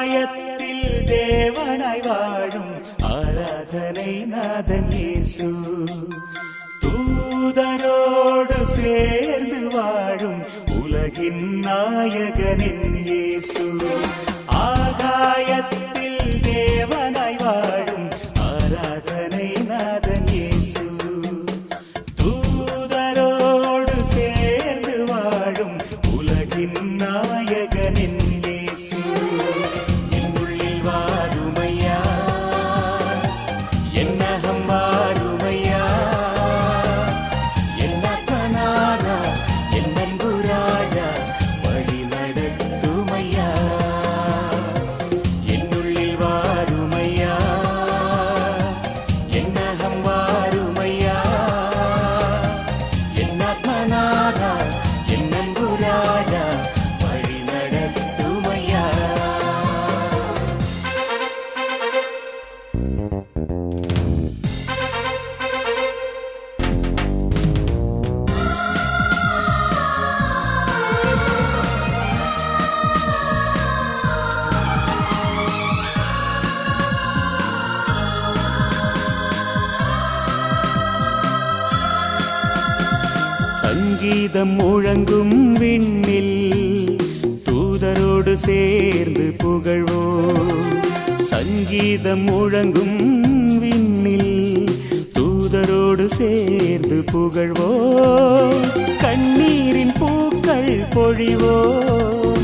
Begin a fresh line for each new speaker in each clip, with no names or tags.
ஆகாயத்தில் தேவனாய் வாழும் ஆராதனை நாதன் இயேசு. தூதரோடு சேர்ந்து வாழும் உலகின் நாயகனின் இயேசு. ஆகாயத்தில் தேவனாய் வாழும் ஆராதனை நாதன் இயேசு. தூதரோடு சேர்ந்து வாழும் உலகின் நாயகனின் இயேசு. என் உள்ளில் வாருமையா, என்னகம் வாருமையா, என்ன கனாரா என் அன்பு ராஜா வழி நடத்துமையா. என் உள்ளில் வாருமையா, என்னகம் வாருமையா, என்ன கனாரா என் அன்பு ராஜா வழி நடத்துமையா. சங்கீதம் முழங்கும் விண்ணில் தூதரோடு சேர்ந்து புகழ்வோம். சங்கீதம் முழங்கும் விண்ணில் தூதரோடு சேர்ந்து புகழ்வோம். கண்ணீரின் பூக்கள் பொழிவோம்,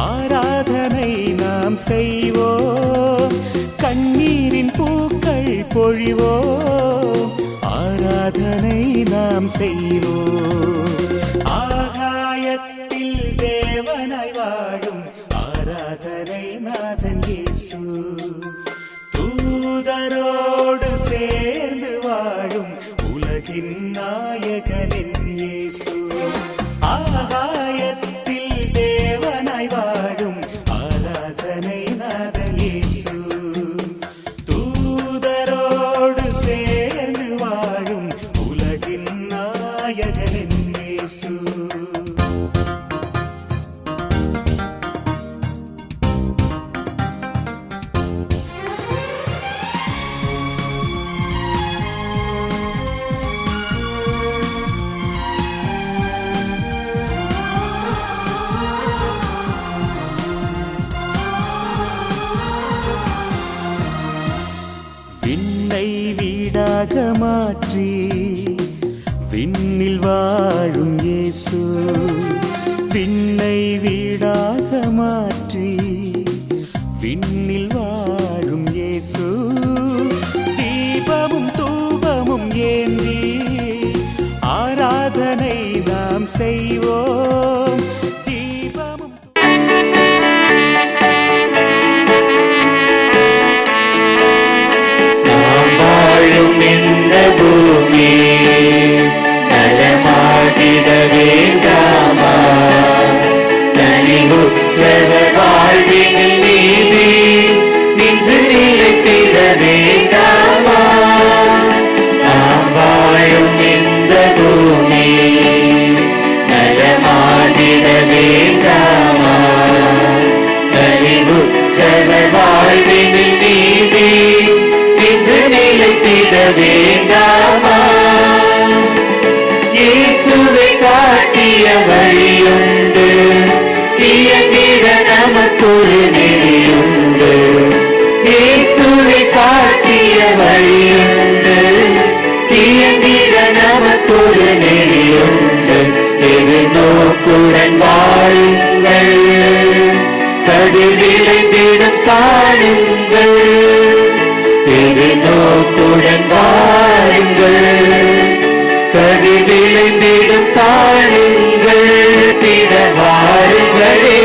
ஆராதனை நாம் செய்வோம். கண்ணீரின் பூக்கள் பொழிவோம், ஆராதனை நாம் செய்வோம். ஆகாயத்தில் தேவனாய் வாழும் ஆராதனை நாதன் இயேசு. தூதரோடு சேர்ந்து வாழும் உலகின் நாயகனின் இயேசு. ஆகாயத்தில் தேவனாய் வாழும் ஆராதனை நாதன் இயேசு. தூதரோடு சேர்ந்து வாழும் உலகின் நாயகனின் இயேசு. விண்ணை வீடாக மாற்றி விண்ணில் வாழும் இயேசு. விண்ணை வீடாக மாற்றி விண்ணில் வாழும் இயேசு. தீபமும் தூபமும் ஏந்தி ஆராதனை நாம் செய்வோம். தீபமும்
வாழும் இந்த பூமி நலமாகிட வேண்டாமா? தனி உற்சவ வாழ்வினில் நீதி நின்று நிலைத்திட வேண்டாமா? நாம் வாழும் இந்த பூமி நலமாகிட வேண்டாமா? தனி உற்சவ வாழ்வினில் நீதி நின்று நிலைத்திட வேண்டாமா? இயேசுவை காட்டிய வழியுண்டு, இயங்கிட நமக்கொரு நெறியுண்டு. இயேசுவை காட்டிய வழியுண்டு, இயங்கிட நமக்கொரு நெறியுண்டு. இது நோக்குடன் வாழுங்கள், கதிர் விளைந்திடும் காணுங்கள். இது நோக்குடன் வாருங்கள், கதிர் விளைந்திடும் காணுங்கள். திட வாருங்களே,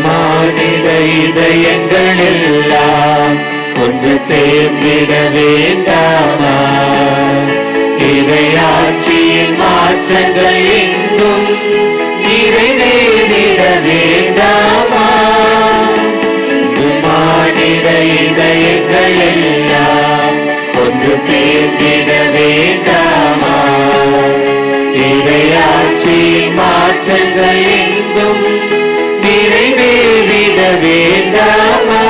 மானிட இதயங்கள் எல்லாம் ஒன்று சேர்ந்திட வேண்டாமா? இறையாட்சியின் மாற்றங்கள் எங்கும் நிறைவேறிட வேண்டாமா? சேர்ந்திட வேண்டாமா? இறையாட்சி மாற்றங்கள் எங்கும் நிறைவேறிட வேண்டாமா?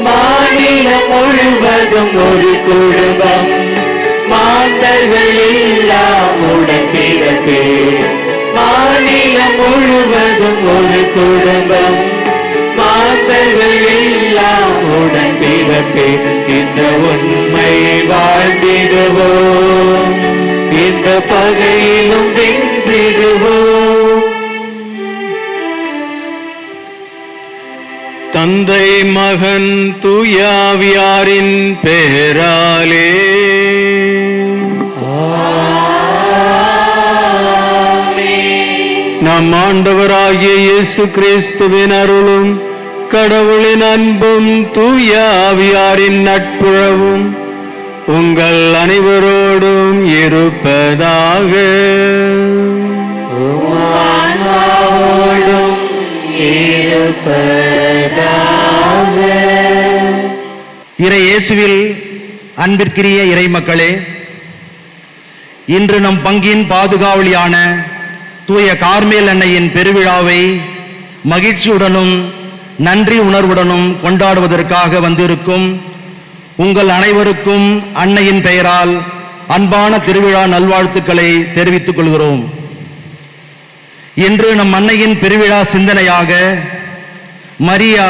மாநிலம் முழுவதும் ஒரு குடும்பம், மாந்தர்கள் எல்லாம் உடன் பிறப்பே. மாநிலம் முழுவதும் ஒரு குடும்பம், மாந்தர்கள் எல்லாம் உடன் பிறப்பே. இந்த உண்மையை வாழ்ந்திடுவோம், இந்த பகையிலும் வென்றிடுவோம்.
தந்தை மகன் தூயாவியாரின் பெயராலே நம் ஆண்டவராகிய இயேசு கிறிஸ்துவின் அருளும் கடவுளின் அன்பும் தூயாவியாரின் நட்புறவும் உங்கள் அனைவரோடும் இருப்பதாக.
இறை இயேசுவில் அன்பிற்கிரிய இறை மக்களே, இன்று நம் பங்கின் பாதுகாவலியான தூய கார்மேல் அன்னையின் பெருவிழாவை மகிழ்ச்சியுடனும் நன்றி உணர்வுடனும் கொண்டாடுவதற்காக வந்திருக்கும் உங்கள் அனைவருக்கும் அன்னையின் பெயரால் அன்பான திருவிழா நல்வாழ்த்துக்களை தெரிவித்துக் கொள்கிறோம். இன்று நம் அன்னையின் பெருவிழா சிந்தனையாக மரியா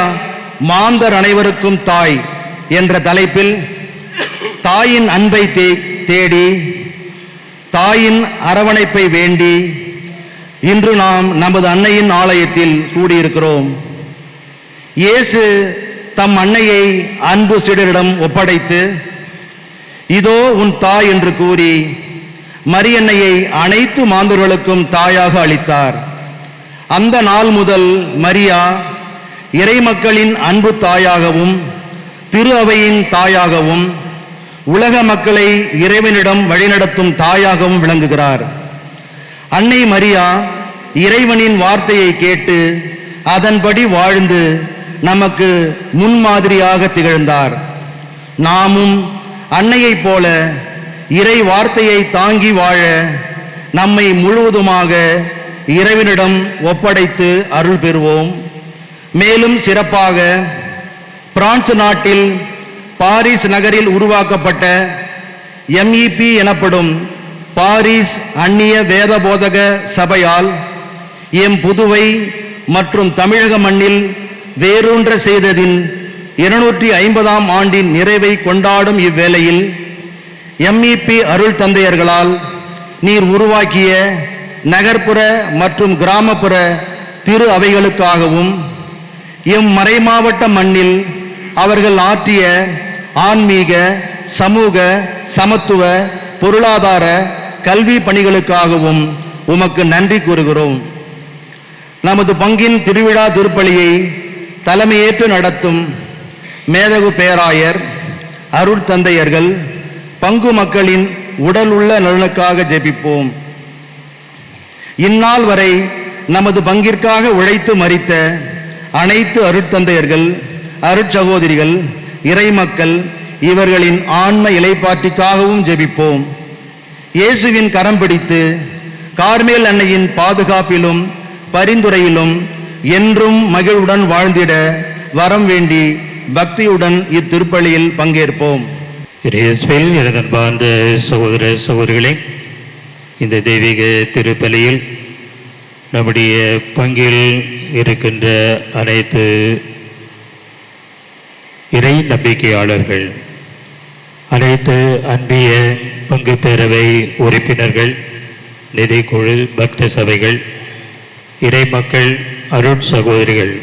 மாந்தர் அனைவருக்கும் தாய் என்ற தலைப்பில் தாயின் அன்பை தேடி தாயின் அரவணைப்பை வேண்டி இன்று நாம் நமது அன்னையின் ஆலயத்தில் கூடியிருக்கிறோம். இயேசு தம் அன்னையை அன்பு சீடரிடம் ஒப்படைத்து இதோ உன் தாய் என்று கூறி மரியன்னையை அனைத்து மாந்தர்களுக்கும் தாயாக அளித்தார். அந்த நாள் முதல் மரியா இறைமக்களின் அன்பு தாயாகவும் திரு அவையின் தாயாகவும் உலக மக்களை இறைவனிடம் வழிநடத்தும் தாயாகவும் விளங்குகிறார். அன்னை மரியா இறைவனின் வார்த்தையை கேட்டு அதன்படி வாழ்ந்து நமக்கு முன்மாதிரியாக திகழ்ந்தார். நாமும் அன்னையைப் போல இறை வார்த்தையை தாங்கி வாழ நம்மை முழுவதுமாக இறைவனிடம் ஒப்படைத்து அருள் பெறுவோம். மேலும் சிறப்பாக பிரான்ஸ் நாட்டில் பாரிஸ் நகரில் உருவாக்கப்பட்ட MEP எனப்படும் பாரிஸ் அந்நிய வேத போதக சபையால் எம் புதுவை மற்றும் தமிழக மண்ணில் வேரூன்ற செய்ததின் 250ஆம் ஆண்டின் நிறைவை கொண்டாடும் இவ்வேளையில் MEP அருள் தந்தையர்களால் நீர் உருவாக்கிய நகர்ப்புற மற்றும் கிராமப்புற திரு அவைகளுக்காகவும் எம் மறைமாவட்ட மண்ணில் அவர்கள் ஆற்றிய ஆன்மீக, சமூக, சமத்துவ, பொருளாதார, கல்வி பணிகளுக்காகவும் உமக்கு நன்றி கூறுகிறோம். நமது பங்கின் திருவிழா திருப்பலியை தலைமையேற்று நடத்தும் மேதகு பேராயர், அருள் தந்தையர்கள், பங்கு மக்களின் உடல் உள்ள நலனுக்காக ஜெபிப்போம். இந்நாள் வரை நமது பங்கிற்காக உழைத்து மரித்த அனைத்து அருட்தந்தையர்கள், அருட்சகோதரிகள், இறைமக்கள் இவர்களின் ஆன்ம இலைப்பாட்டிக்காகவும் ஜெபிப்போம். இயேசுவின் கரம் பிடித்து கார்மேல் அன்னையின் பாதுகாப்பிலும் பரிந்துரையிலும் என்றும் மகிழ்வுடன் வாழ்ந்திட வரம் வேண்டி பக்தியுடன் இத்திருப்பலியில் பங்கேற்போம்.
இயேசுவில் அன்பார்ந்த சகோதர சகோதரிகளே, இந்த தெய்வீக திருப்பலியில் நம்முடைய பங்கில் இருக்கின்ற அனைத்து இறை நம்பிக்கையாளர்கள், அனைத்து அன்பிய பங்கு பேரவை உறுப்பினர்கள், நிதிக்குழு, பக்த சபைகள், இறை மக்கள், அருட் சகோதரிகள்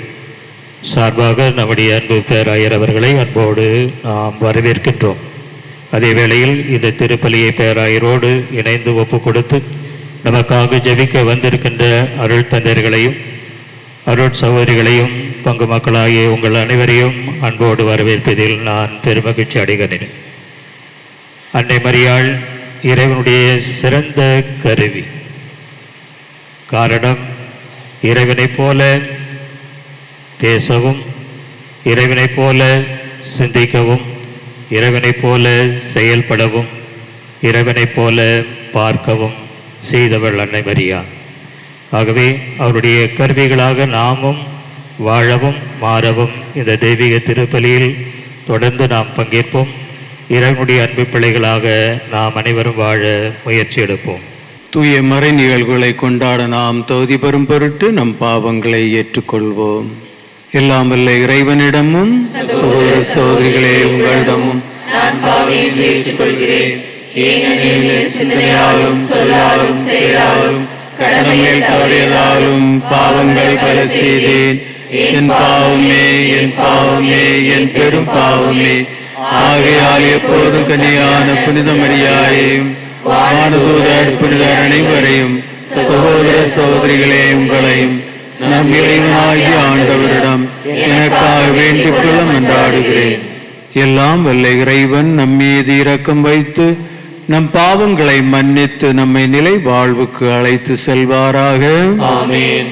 சார்பாக நம்முடைய அன்பு பேராயர் அவர்களை அன்போடு நாம் வரவேற்கின்றோம். அதே வேளையில் இந்த திருப்பலியை பேராயரோடு இணைந்து ஒப்பு கொடுத்து நமக்காக ஜெபிக்க வந்திருக்கின்ற அருள் தந்தையர்களையும் அருட் சகோதரிகளையும் பங்கு மக்களாகிய உங்கள் அனைவரையும் அன்போடு வரவேற்பதில் நான் பெருமகிழ்ச்சி அடைகிறேன். அன்னை மரியாள் இறைவனுடைய சிறந்த கருவி. காரணம், இறைவனைப் போல பேசவும், இறைவனைப் போல சிந்திக்கவும், இறைவனைப் போல செயல்படவும் இறைவனைப் போல பார்க்கவும் செய்தவள் அன்னை மரியா. ஆகவே அவருடைய கருவிகளாக நாமும் வாழவும் மாறவும் இந்த தெய்வீக திருப்பலியில் தொடர்ந்து நாம் பங்கேற்போம். இறைவனுடைய அன்பு பிள்ளைகளாக நாம் அனைவரும் வாழ முயற்சி எடுப்போம்.
தூய மறை நிகழ்வுகளை கொண்டாட நாம் தகுதி பெறும் பொருட்டு நம் பாவங்களை ஏற்றுக்கொள்வோம். எல்லாம் வல்ல இறைவனிடமும் சகோதர சகோதரிகளே உங்களிடமும்
நான் பாவியை ஏற்றுக்கொள்கிறேன். ஏனெனில் சிந்தனையாலும் சொல்லாலும் செயலாலும் கடமையில் தவறியதாலும் பாவங்கள் பல செய்தேன். என் பாவமே என் பாவமே என் பெரும் பாவமே. ஆகையால் எப்போதும் கன்னியான புனித மரியாதையும் வானதூதர் புனிதர் அனைவரையும் சகோதர சகோதரிகளே உங்களையும் நம் இறைவனாகிய ஆண்டவரிடம் எனக்காக வேண்டிக் கொள்ள மன்றாடுகிறேன். எல்லாம் வல்ல இறைவன் நம் மீது இரக்கம் வைத்து நம் பாவங்களை மன்னித்து நம்மை நிலை வாழ்வுக்கு அழைத்து செல்வாராக.
ஆமென்.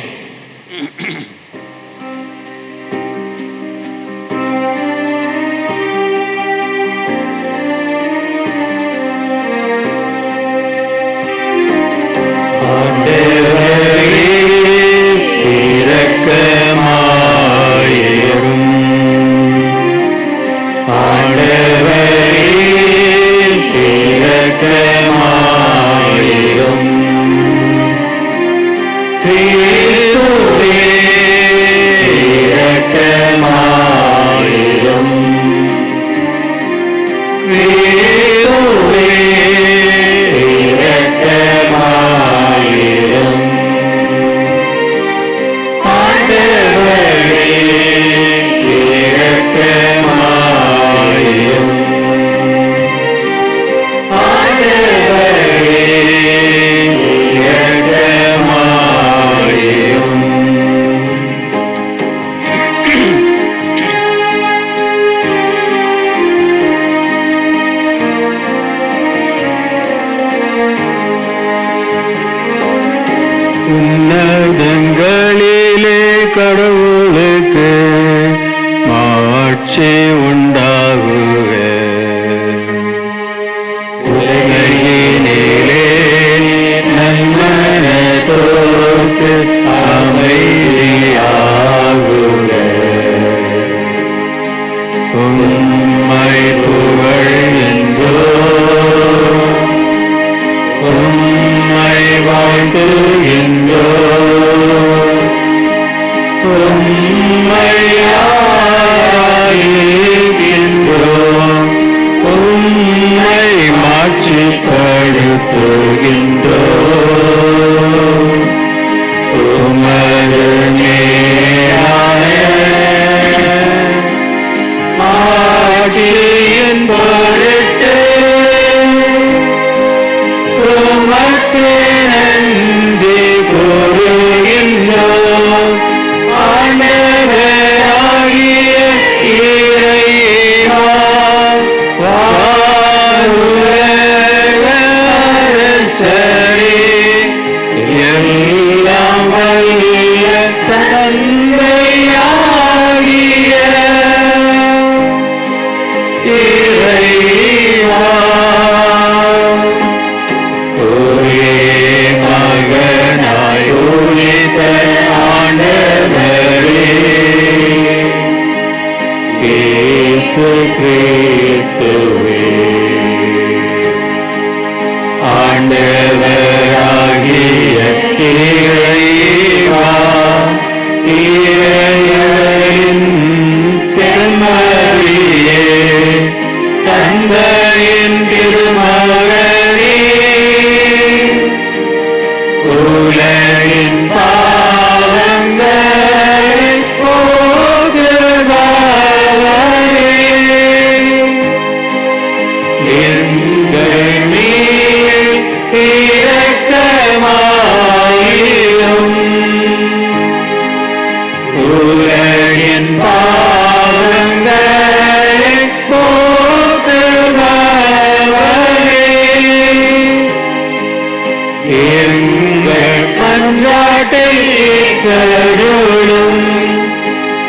உன்னதங்களிலே கடவுளுக்கு மாட்சி உண்டாகுக. உலகினிலே நன்மனத்தோர்க்கு அமைதியாகுக. உம்மை புகழ்கின்றோம், உம்மை வாழ்த்துகின்றோம், உம்மை ஆராதிக்கின்றோம், உம்மை மாட்சிப்படுத்துகின்றோம். உமது மேலான ஆட்சியின் பொருட்டு உமக்கு நன்றி கூறுகின்றோம். ஆண்டவராகிய இறைவா, வானுலக அரசரே, எல்லாம் வல்ல தந்தையாகிய இறைவா, ஒரே மகனாய் உதித்த ஆண்டவரே, இயேசு கிறிஸ்துவே, ஆண்டவராகிய இறைவா, இறைவனின் செம்மறியே, தந்தையின் திருமகனே, உலகின் பாவங்களை போக்குபவரே, எங்கள் மேல் இரக்கமாயிரும். உலகின் பாவங்களை போக்குபவரே, எங்கள் மன்றாட்டை ஏற்றருளும்.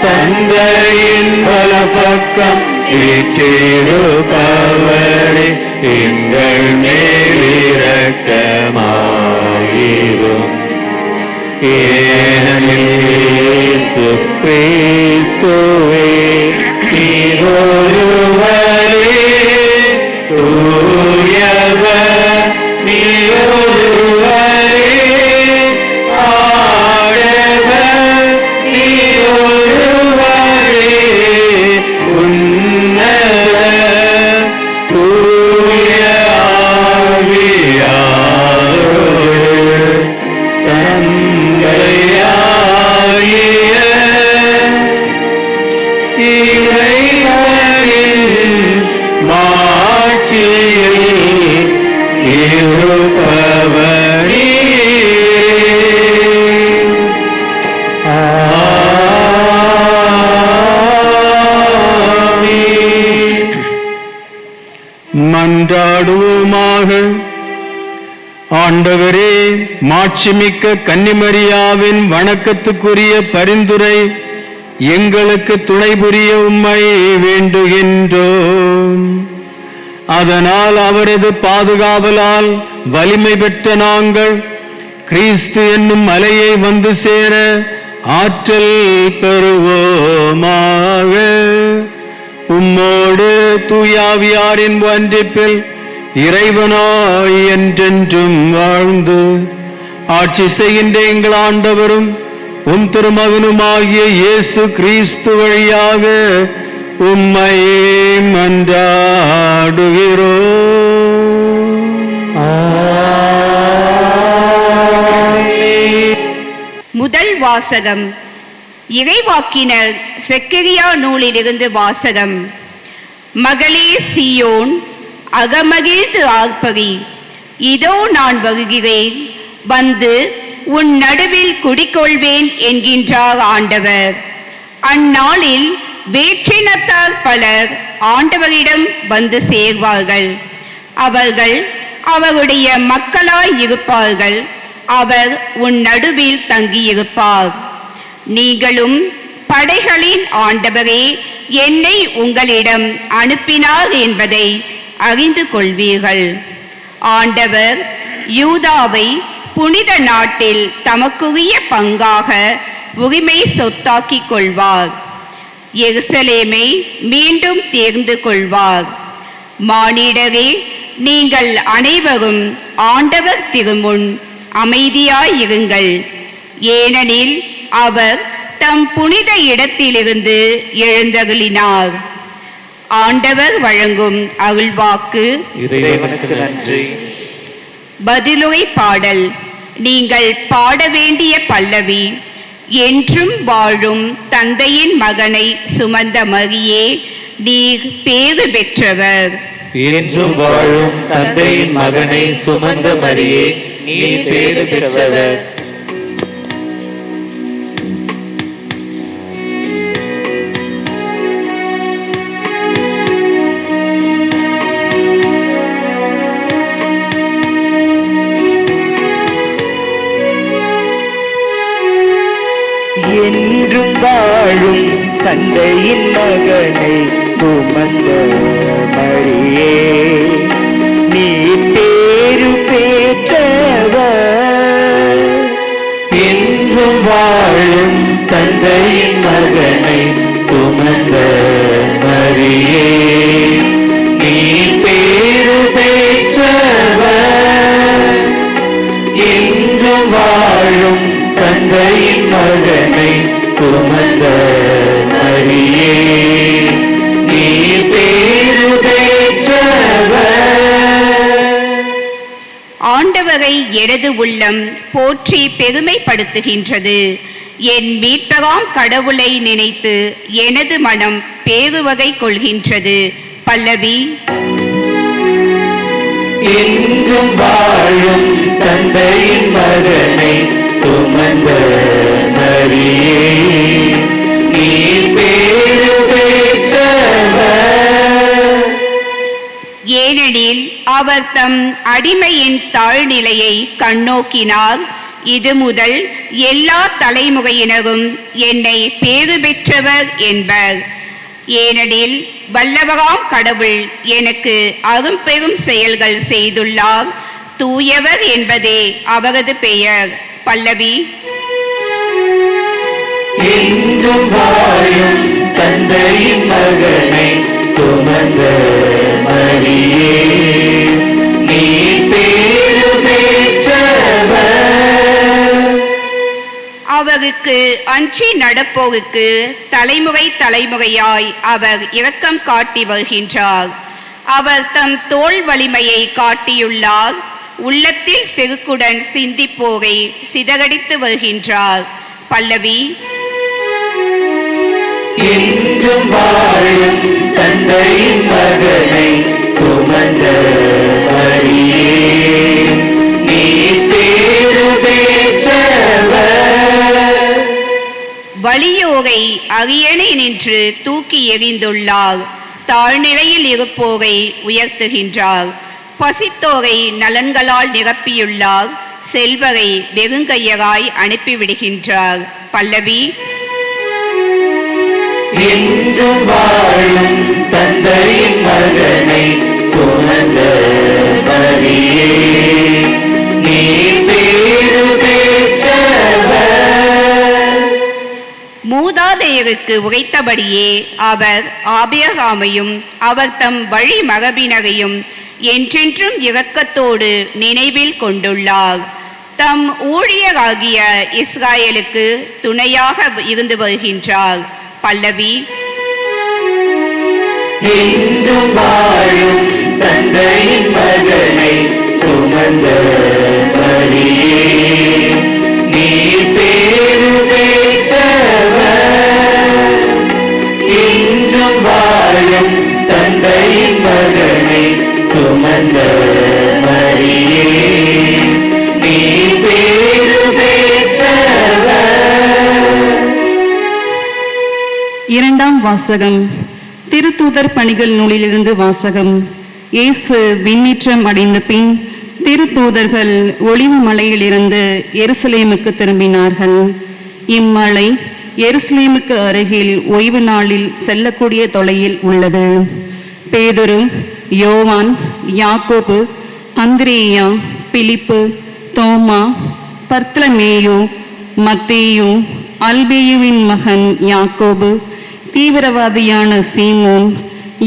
தந்தையின் வலப்பக்கம்
வீற்றிருப்பவரே எங்கள் மேலிரக்கமாயிரும். ஏனெனில் இயேசு கிறிஸ்துவே நீரொருவரே தூயவர், நீரொருவரே ஆண்டவர், நீரொருவரே உன்னதர், தூய ஆவியாரோடு தந்தையாகிய இறைவனின் மாட்சியில் இருப்பவரே. ஆமென்.
மன்றாடுவோமாக. ஆண்டவரே, மாட்சிமிக்க கன்னிமரியாவின் வணக்கத்துக்குரிய பரிந்துரை எங்களுக்கு துணை புரிய உம்மை வேண்டுகின்றோம். அதனால் அவரது பாதுகாவலால் வலிமை பெற்ற நாங்கள் கிறிஸ்து என்னும் மலையை வந்து சேர ஆற்றல் பெறுவோமாக. உம்மோடு தூயாவியாரின் ஒன்றிப்பில் இறைவனாய் என்றென்றும் வாழ்ந்து ஆட்சி செய்கின்ற எங்கள் ஆண்டவரும் உம் திருமகனுமாகிய இயேசு கிறிஸ்து வழியாக உம்மை மன்றாடுகிறோம்.
முதல் வாசகம். இறைவாக்கினர் செக்கரியா நூலிலிருந்து வாசகம். மகளே சீயோன், அகமகிழ்ந்து ஆர்ப்பரி, இதோ நான் வருகிறேன், வந்து உன் நடுவில் குடிக்கொள்வேன் என்கின்றார் ஆண்டவர். அந்நாளில் வேற்றினத்தார் பலர் ஆண்டவரிடம் வந்து சேர்வார்கள். அவர்கள் அவருடைய மக்களாய் இருப்பார்கள். அவர் உன் நடுவில் தங்கியிருப்பார். நீங்களும் படைகளின் ஆண்டவரே என்னை உங்களிடம் அனுப்பினார் என்பதை அறிந்து கொள்வீர்கள். ஆண்டவர் யூதாவை புனித நாட்டில் தமக்குரிய பங்காக உரிமை சொத்தாக்கிக் கொள்வார். எருசலேமை மீண்டும் தேர்ந்து கொள்வார். மானிடரே, நீங்கள் அனைவரும் ஆண்டவர் திருமுன் அமைதியாயிருங்கள். ஏனெனில் அவர் தம் புனித இடத்திலிருந்து எழுந்தருளினார். ஆண்டவர் வழங்கும் அருள்வாக்கு.
இறைவனுக்கு நன்றி.
பதிலுரை பாடல். நீங்கள் பாட வேண்டிய பல்லவி. என்றும் வாழும் தந்தையின் மகனை சுமந்த மரியே, நீர் பேறு பெற்றவர்.
என்றும் வாழும் தந்தையின் மகனை சுமந்த மரியே, நீ பேறு பெற்றவர்.
என்றும் வாழும் தந்தையின் மகனை சுமந்த மரியே, நீ பேரு பெற்றவர்.
என்றும் வாழும் தந்தையின் மகனை சுமந்த மரியே, நீ பேறு பெற்றவர். என்றும் வாழும் தந்தையின் மகனை சுமந்த மரியே, நீ பேறு பெற்றவர்.
ஆண்டவரை எனது உள்ளம் போற்றி பெருமைப்படுத்துகின்றது. என் மீட்பராம் கடவுளை நினைத்து எனது மனம் பேருவகை கொள்கின்றது. பல்லவி.
என்றும் வாழும் தந்தையின் மகனை சுமந்த மரியே, நீ பேறு பெற்றவர்.
ஏனெனில் அவர் தம் அடிமையின் தாழ்நிலையை கண்ணோக்கினார். இது முதல் எல்லா தலைமுறையினரும் என்னை பேறு பெற்றவர் என்பர். ஏனெனில் வல்லவராம் கடவுள் எனக்கு அரும்பெரும் செயல்கள் செய்துள்ளார். தூயவர் என்பதே அவரது பெயர். பல்லவி.
என்றும் வாழும் தந்தையின் மகனை சுமந்த மரியே, நீ பேரு பெற்றவர்.
அவருக்கு அஞ்சி நடப்போருக்கு தலைமுறை தலைமுறையாய் அவர் இரக்கம் காட்டி வருகின்றார். அவர் தம் தோள் வலிமையை காட்டியுள்ளார். உள்ளத்தில் செருக்குடன் சிந்திப்போரை சிதறடித்து வருகின்றார். பல்லவி.
என்றும் வாழும் தந்தையின் மகனை சுமந்த மரியே, நீ பேரு பெற்றவர்.
வலியோரை அரியணை நின்று தூக்கி எறிந்துள்ளார். தாழ்நிலையில் இருப்போரை உயர்த்துகின்றார். பசித்தோரை நலன்களால் நிரப்பியுள்ளார். செல்வரை வெறுங்கையராய் அனுப்பிவிடுகின்றார். பல்லவி.
என்றும் வாழும் தந்தையின் மகனை சுமந்த மரியே, நீ பேரு பெற்றவர்.
மூதாதையருக்கு உரைத்தபடியே அவர் ஆபிரகாமையும் அவர் தம் வழி மரபினரையும் என்றென்றும் இரக்கத்தோடு நினைவில் கொண்டுள்ளார். தம் ஊழியராகிய இஸ்ராயலுக்கு துணையாக இருந்து வருகின்றார். பல்லவி.
என்றும் வாழும் தந்தையின் மகனை சுமந்த மரியே, நீ பேரு பெற்றவர். என்றும் வாழும் தந்தையின் மகனை சுமந்த மரியே, நீ பேரு பெற்றவர்.
இரண்டாம் வாசகம். திருத்தூதர் பணிகள் நூலிலிருந்து வாசகம். இயேசு விண்ணேற்றம் அடைந்த பின் திருத்தூதர்கள் ஒலிவு மலையிலிருந்து எருசலேமுக்கு திரும்பினார்கள். இம்மலை எருசலேமுக்கு அருகில் ஓய்வு நாளில் செல்லக்கூடிய தொலையில் உள்ளது. பேதுரு, யோவான், யாக்கோபு, அந்திரேயா, பிலிப்பு, தோமா, பர்த்தலமேயு, மத்தேயு, அல்பேயுவின் மகன் யாக்கோபு, தீவிரவாதியான சீமோன்,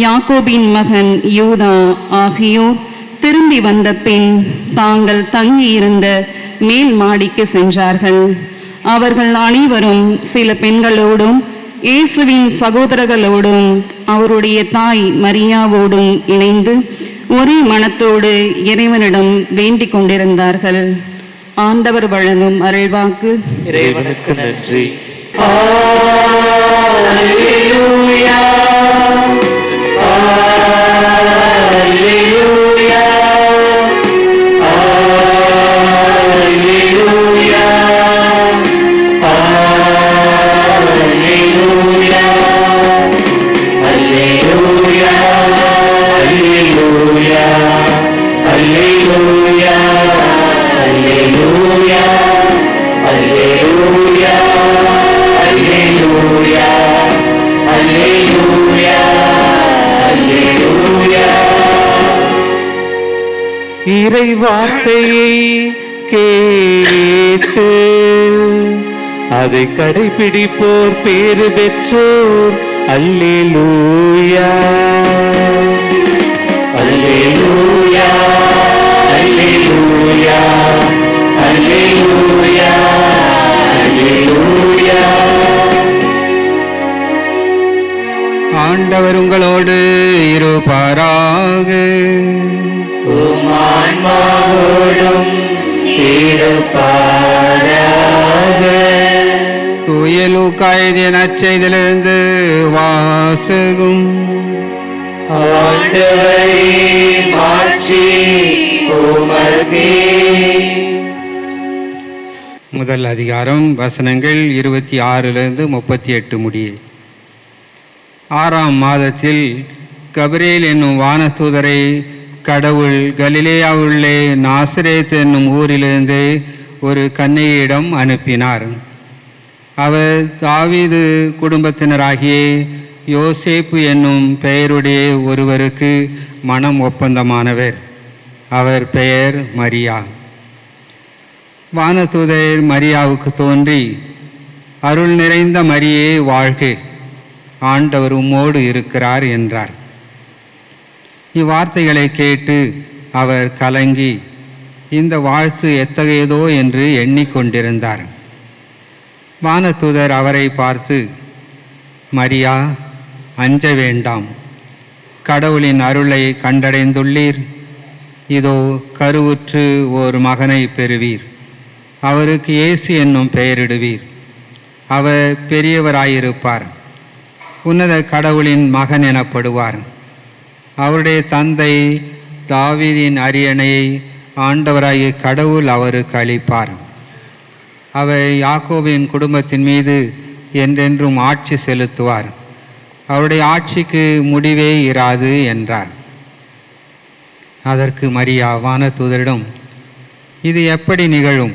யாக்கோபின் மகன் யூதா ஆகியோர் திரும்பி வந்த பின் தாங்கள் தங்கியிருந்த மேல் மாடிக்கு சென்றார்கள். அவர்கள் அனைவரும் சில பெண்களோடும் இயேசுவின் சகோதரர்களோடும் அவருடைய தாய் மரியாவோடும் இணைந்து ஒரே மனத்தோடு இறைவனிடம் வேண்டிக் கொண்டிருந்தார்கள். ஆண்டவர் வழங்கும் அருள்வாக்கு.
இறைவனுக்கு நன்றி.
Alleluia, Alleluia, Alleluia, Alleluia, Alleluia, Alleluia, Alleluia, Alleluia, Alleluia, Alleluia, Alleluia, Alleluia.
இறை வார்த்தையை கேட்டு அதை கடைபிடிப்போர் பேறு பெற்றோர். அல்லேலூயா,
Alleluia, Alleluia, Alleluia, Alleluia.
ஆண்டவர் உங்களோடு இருப்பாராக.
உம் ஆன்மாவோடும் இருப்பாராக.
தூய லூக்கா எழுதிய நற்செய்தியிலிருந்து வாசகம்.
ஆண்டவரே மாட்சி உமக்கே.
முதல் அதிகாரம் வசனங்கள் 26 38 முடிய. 6ஆம் மாதத்தில் கபிரேல் என்னும் வானதூதரை கடவுள் கலிலேயாவுள்ளே நாசரேத் என்னும் ஊரிலிருந்து ஒரு கன்னிகையிடம் அனுப்பினார். அவர் தாவீது குடும்பத்தினராகிய யோசேப்பு என்னும் பெயருடைய ஒருவருக்கு மனம் ஒப்பந்தமானவர். அவர் பெயர் மரியா. வானதூதர் மரியாவுக்கு தோன்றி, அருள் நிறைந்த மரியே வாழ்க, ஆண்டவர் உம்மோடு இருக்கிறார் என்றார். இவ்வார்த்தைகளை கேட்டு அவர் கலங்கி இந்த வாழ்த்து எத்தகையதோ என்று எண்ணிக்கொண்டிருந்தார். வானதூதர் அவரை பார்த்து, மரியா, அஞ்ச வேண்டாம், கடவுளின் அருளை கண்டடைந்துள்ளீர். இதோ கருவுற்று ஓர் மகனை பெறுவீர். அவருக்கு இயேசு என்னும் பெயரிடுவீர். அவர் பெரியவராயிருப்பார். உன்னத கடவுளின் மகன் எனப்படுவார். அவருடைய தந்தை தாவீதின் அரியணையை ஆண்டவராகிய கடவுள் அவருக்கு அளிப்பார். அவர் யாக்கோபின் குடும்பத்தின் மீது என்றென்றும் ஆட்சி செலுத்துவார். அவருடைய ஆட்சிக்கு முடிவே இராது என்றார். அதற்கு மரியா வானதூதரிடம், இது எப்படி நிகழும்?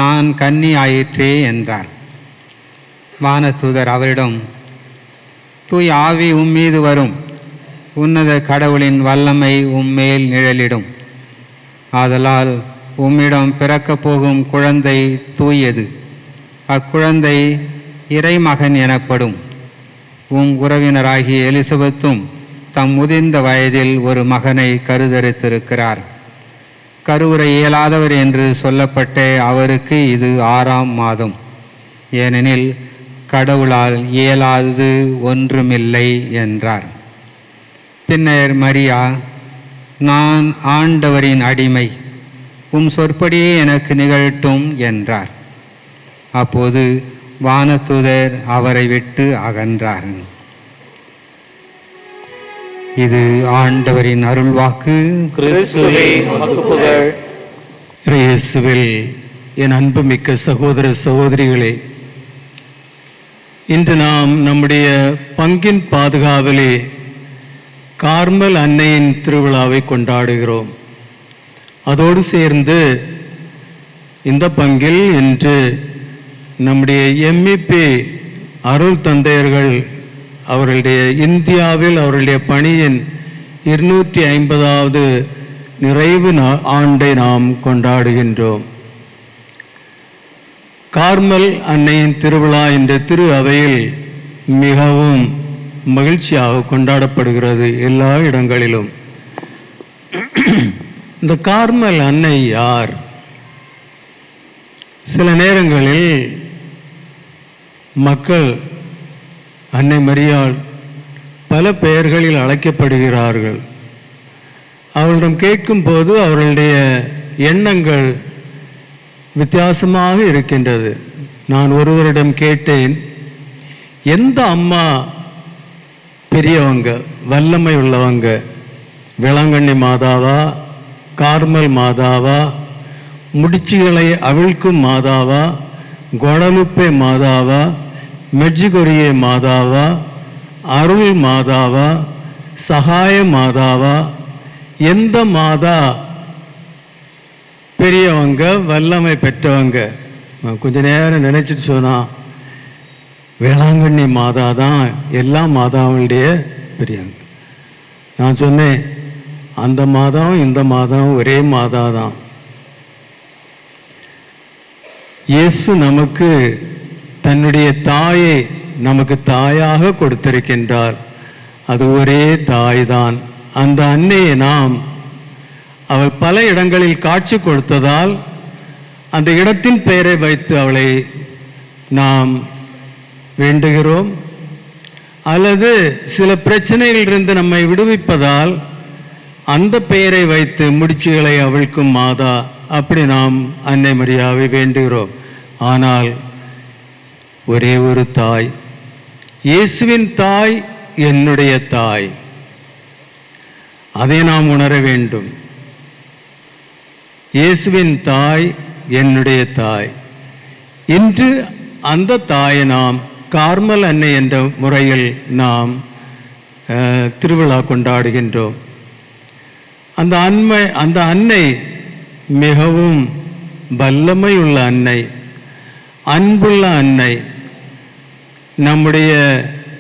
நான் கன்னி ஆயிற்றே என்றார். வானதூதர் அவரிடம், தூய் ஆவி உம்மீது வரும், உன்னத கடவுளின் வல்லமை உம்மேல் நிழலிடும். ஆதலால் உம்மிடம் பிறக்கப் போகும் குழந்தை தூயது. அக்குழந்தை இறைமகன் எனப்படும். உறவினராகிய எலிசபெத்தும் தம் முதிர்ந்த வயதில் ஒரு மகனை கருதரித்திருக்கிறார். கருவுரை இயலாதவர் என்று சொல்லப்பட்ட அவருக்கு இது 6ஆம் மாதம். ஏனெனில் கடவுளால் இயலாதது ஒன்றுமில்லை என்றார். பின்னர் மரியா, நான் ஆண்டவரின் அடிமை, உம் சொற்படியே எனக்கு நிகழட்டும் என்றார். அப்போது வானதூதர் அவரை விட்டு அகன்றார். இது ஆண்டவரின் அருள்வாக்கு.
கிறிஸ்துவே உமக்கு புகழ்.
இயேசுவில் என் அன்புமிக்க சகோதர சகோதரிகளே, இன்று நாம் நம்முடைய பங்கின் பாதுகாவலே கார்மல் அன்னையின் திருவிழாவை கொண்டாடுகிறோம். அதோடு சேர்ந்து இந்த பங்கில் இன்று நம்முடைய எம்இபி அருள் தந்தையர்கள் அவர்களுடைய இந்தியாவில் அவர்களுடைய பணியின் 250வது நிறைவு ஆண்டை நாம் கொண்டாடுகின்றோம். கார்மல் அன்னையின் திருவிழா என்ற திரு அவையில் மிகவும் மகிழ்ச்சியாக கொண்டாடப்படுகிறது எல்லா இடங்களிலும். இந்த கார்மல் அன்னை யார்? சில நேரங்களில் மக்கள் அன்னை மரியாள் பல பெயர்களில் அழைக்கப்படுகிறார்கள். அவர்களிடம் கேட்கும்போது அவர்களுடைய எண்ணங்கள் வித்தியாசமாக இருக்கின்றது. நான் ஒருவரிடம் கேட்டேன், எந்த அம்மா பெரியவங்க, வல்லமை உள்ளவங்க, வேளாங்கண்ணி மாதாவா, கார்மல் மாதாவா, முடிச்சுகளை அவிழ்க்கும் மாதாவா, குடலுப்பே மாதாவா, மெஜ்ஜிகொரியே மாதாவா, அருள் மாதாவா, சகாய மாதாவா, எந்த மாதா பெரியவங்க, வல்லமை பெற்றவங்க? கொஞ்ச நேரம் நினைச்சிட்டு சொன்னா, வேளாங்கண்ணி மாதா தான் எல்லா மாதாவுடைய பெரியவங்க. நான் சொன்னேன், அந்த மாதம் இந்த மாதம் ஒரே மாதா தான். இயேசு நமக்கு தன்னுடைய தாயை நமக்கு தாயாக கொடுத்திருக்கின்றார். அது ஒரே தாய் தான். அந்த அன்னையை நாம் அவள் பல இடங்களில் காட்சி கொடுத்ததால் அந்த இடத்தின் பெயரை வைத்து அவளை நாம் வேண்டுகிறோம். அல்லது சில பிரச்சனைகளிலிருந்து நம்மை விடுவிப்பதால் அந்த பெயரை வைத்து முடிச்சுகளை அவிழ்க்கும் மாதா, அப்படி நாம் அன்னை மரியாவை வேண்டுகிறோம். ஆனால் ஒரே ஒரு தாய், இயேசுவின் தாய், என்னுடைய தாய், அதை நாம் உணர வேண்டும். இயேசுவின் தாய், என்னுடைய தாய். இன்று அந்த தாயை நாம் கார்மல் அன்னை என்ற முறையில் நாம் திருவிழா கொண்டாடுகின்றோம். அந்த அன்னை மிகவும் வல்லமையுள்ள அன்னை, அன்புள்ள அன்னை. நம்முடைய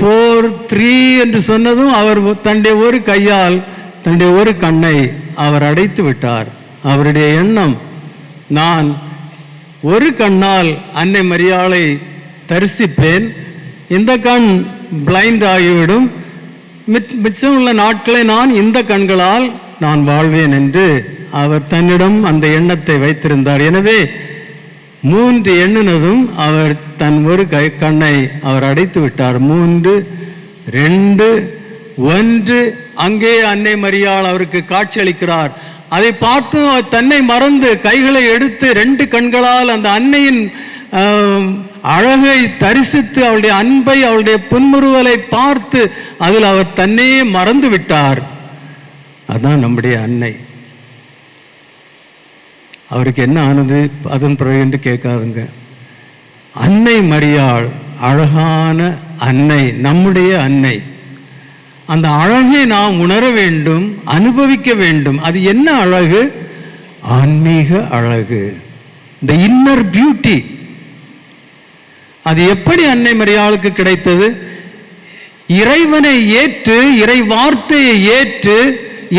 4, 3 என்று சொன்னதும் அவர் தன்னுடைய ஒரு கையால் தன்னுடைய ஒரு கண்ணை அவர் அடைத்து விட்டார். அவருடைய எண்ணம், நான் ஒரு கண்ணால் அன்னை மரியாளை தரிசிப்பேன், இந்த கண் பிளைண்ட் ஆகிவிடும், மிச்சம் உள்ள நாட்களை நான் இந்த கண்களால் நான் வாழ்வேன் என்று அவர் தன்னிடம் அந்த எண்ணத்தை வைத்திருந்தார். எனவே 3 எண்ணினதும் அவர் தன் ஒரு கண்ணை அவர் அடைத்து விட்டார். 3, 2, 1 அங்கே அன்னை மரியாள் அவருக்கு காட்சி அளிக்கிறார். அதை பார்த்து தன்னை மறந்து கைகளை எடுத்து 2 கண்களால் அந்த அன்னையின் அழகை தரிசித்து அவளுடைய அன்பை அவளுடைய புன்முறுவலை பார்த்து அதில் அவர் தன்னையே மறந்து விட்டார். அதான் நம்முடைய அன்னை. அவருக்கு என்ன ஆனது அதன் பிறகு என்று கேட்காதுங்க. அன்னை மரியாள் அழகான அன்னை, நம்முடைய அன்னை. அந்த அழகை நாம் உணர வேண்டும், அனுபவிக்க வேண்டும். அது என்ன அழகு? ஆன்மீக அழகு, தி இன்னர் பியூட்டி. அது எப்படி அன்னை மரியாளுக்கு கிடைத்தது? இறைவனை ஏற்று, இறை வார்த்தையை ஏற்று,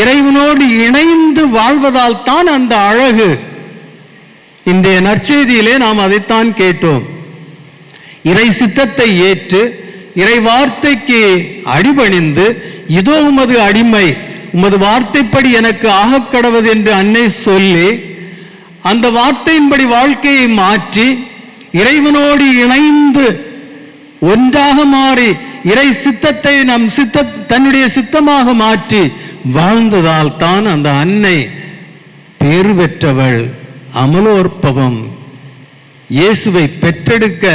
இறைவனோடு இணைந்து வாழ்வதால் தான் அந்த அழகு. இன்றைய நற்செய்தியிலே நாம் அதைத்தான் கேட்டோம். இறை சித்தத்தை ஏற்று, இறை வார்த்தைக்கு அடிபணிந்து, இதோ உமது அடிமை, உமது வார்த்தைப்படி எனக்கு ஆகக்கடவது என்று அன்னை சொல்லி, அந்த வார்த்தையின்படி வாழ்க்கையை மாற்றி, இறைவனோடு இணைந்து ஒன்றாக மாறி, இறை சித்தத்தை தன்னுடைய சித்தமாக மாற்றி வாழ்ந்ததால் தான் அந்த அன்னை பேறு பெற்றவள். அமலோற்பவம், இயேசுவை பெற்றெடுக்க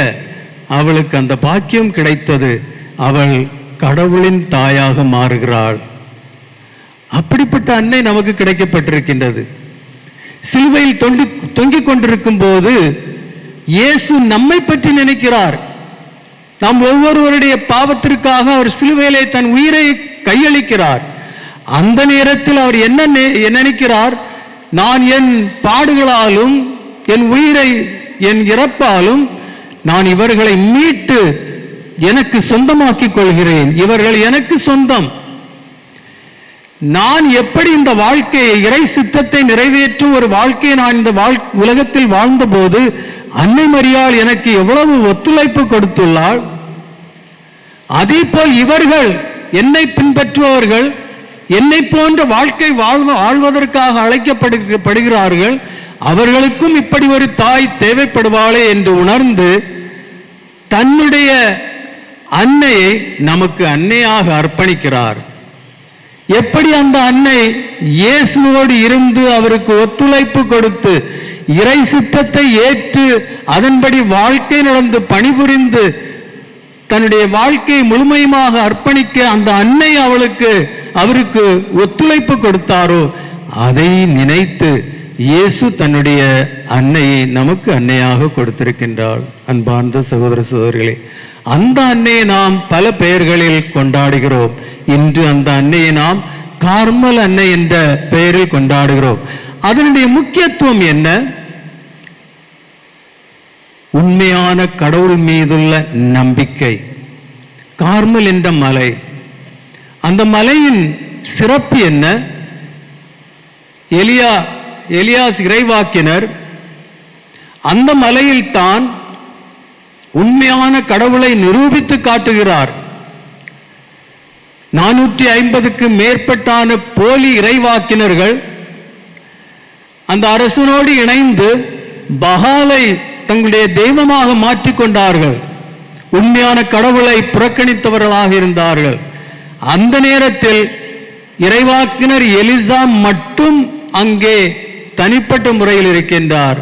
அவளுக்கு அந்த பாக்கியம் கிடைத்தது. அவள் கடவுளின் தாயாக மாறுகிறாள். அப்படிப்பட்ட அன்னை நமக்கு கிடைக்கப்பட்டிருக்கின்றது. சிலுவையில் தொங்கிக் கொண்டிருக்கும் போது இயேசு நம்மை பற்றி நினைக்கிறார். நாம் ஒவ்வொருவருடைய பாவத்திற்காக அவர் சிலுவையிலே தன் உயிரை கையளிக்கிறார். அந்த நேரத்தில் அவர் என்ன நினைக்கிறார்? நான் என் பாடுகளாலும் என் உயிரை என் இறப்பாலும் நான் இவர்களை மீட்டு எனக்கு சொந்தமாக்கிக் கொள்கிறேன். இவர்கள் எனக்கு சொந்தம். நான் எப்படி இந்த வாழ்க்கையை, இறை சித்தத்தை நிறைவேற்றும் ஒரு வாழ்க்கையை நான் இந்த உலகத்தில் வாழ்ந்தபோது அன்னை மரியாள் எனக்கு எவ்வளவு ஒத்துழைப்பு கொடுத்துள்ளாள். அதே போல் இவர்கள், என்னை பின்பற்றுபவர்கள், என்னை போன்ற வாழ்க்கை வாழ்வதற்காக அழைக்கப்படுகிறார்கள். அவர்களுக்கும் இப்படி ஒரு தாய் தேவைப்படுவாளே என்று உணர்ந்து தன்னுடைய அன்னையை நமக்கு அன்னையாக அர்ப்பணிக்கிறார். எப்படி அந்த அன்னை இயேசுவோடு இருந்து அவருக்கு ஒத்துழைப்பு கொடுத்து இறை சித்தத்தை ஏற்று அதன்படி வாழ்க்கை நடந்து பணிபுரிந்து தன்னுடைய வாழ்க்கையை முழுமையாக அர்ப்பணிக்க அந்த அன்னை அவருக்கு ஒத்துழைப்பு கொடுத்தாரோ, அதை நினைத்து இயேசு தன்னுடைய அன்னையை நமக்கு அன்னையாக கொடுத்திருக்கின்றாள். அன்பார்ந்த சகோதர சகோதரிகளே, அந்த அன்னையை நாம் பல பெயர்களில் கொண்டாடுகிறோம். இன்று அந்த அன்னையை நாம் கார்மல் அன்னை என்ற பெயரில் கொண்டாடுகிறோம். அதனுடைய முக்கியத்துவம் என்ன? உண்மையான கடவுள் மீதுள்ள நம்பிக்கை. கார்மல் என்ற மலை, அந்த மலையின் சிறப்பு என்ன? எலியாஸ் இறைவாக்கினர் அந்த மலையில் தான் உண்மையான கடவுளை நிரூபித்து காட்டுகிறார். 450க்கு மேற்பட்டான போலி இறைவாக்கினர்கள் அந்த அரசனோடு இணைந்து பகாலை தங்களுடைய தெய்வமாக மாற்றிக்கொண்டார்கள். உண்மையான கடவுளை புறக்கணித்தவர்களாக இருந்தார்கள். அந்த நேரத்தில் இறைவாக்கினர் எலிசா மட்டும் அங்கே தனிப்பட்ட முறையில் இருக்கின்றார்.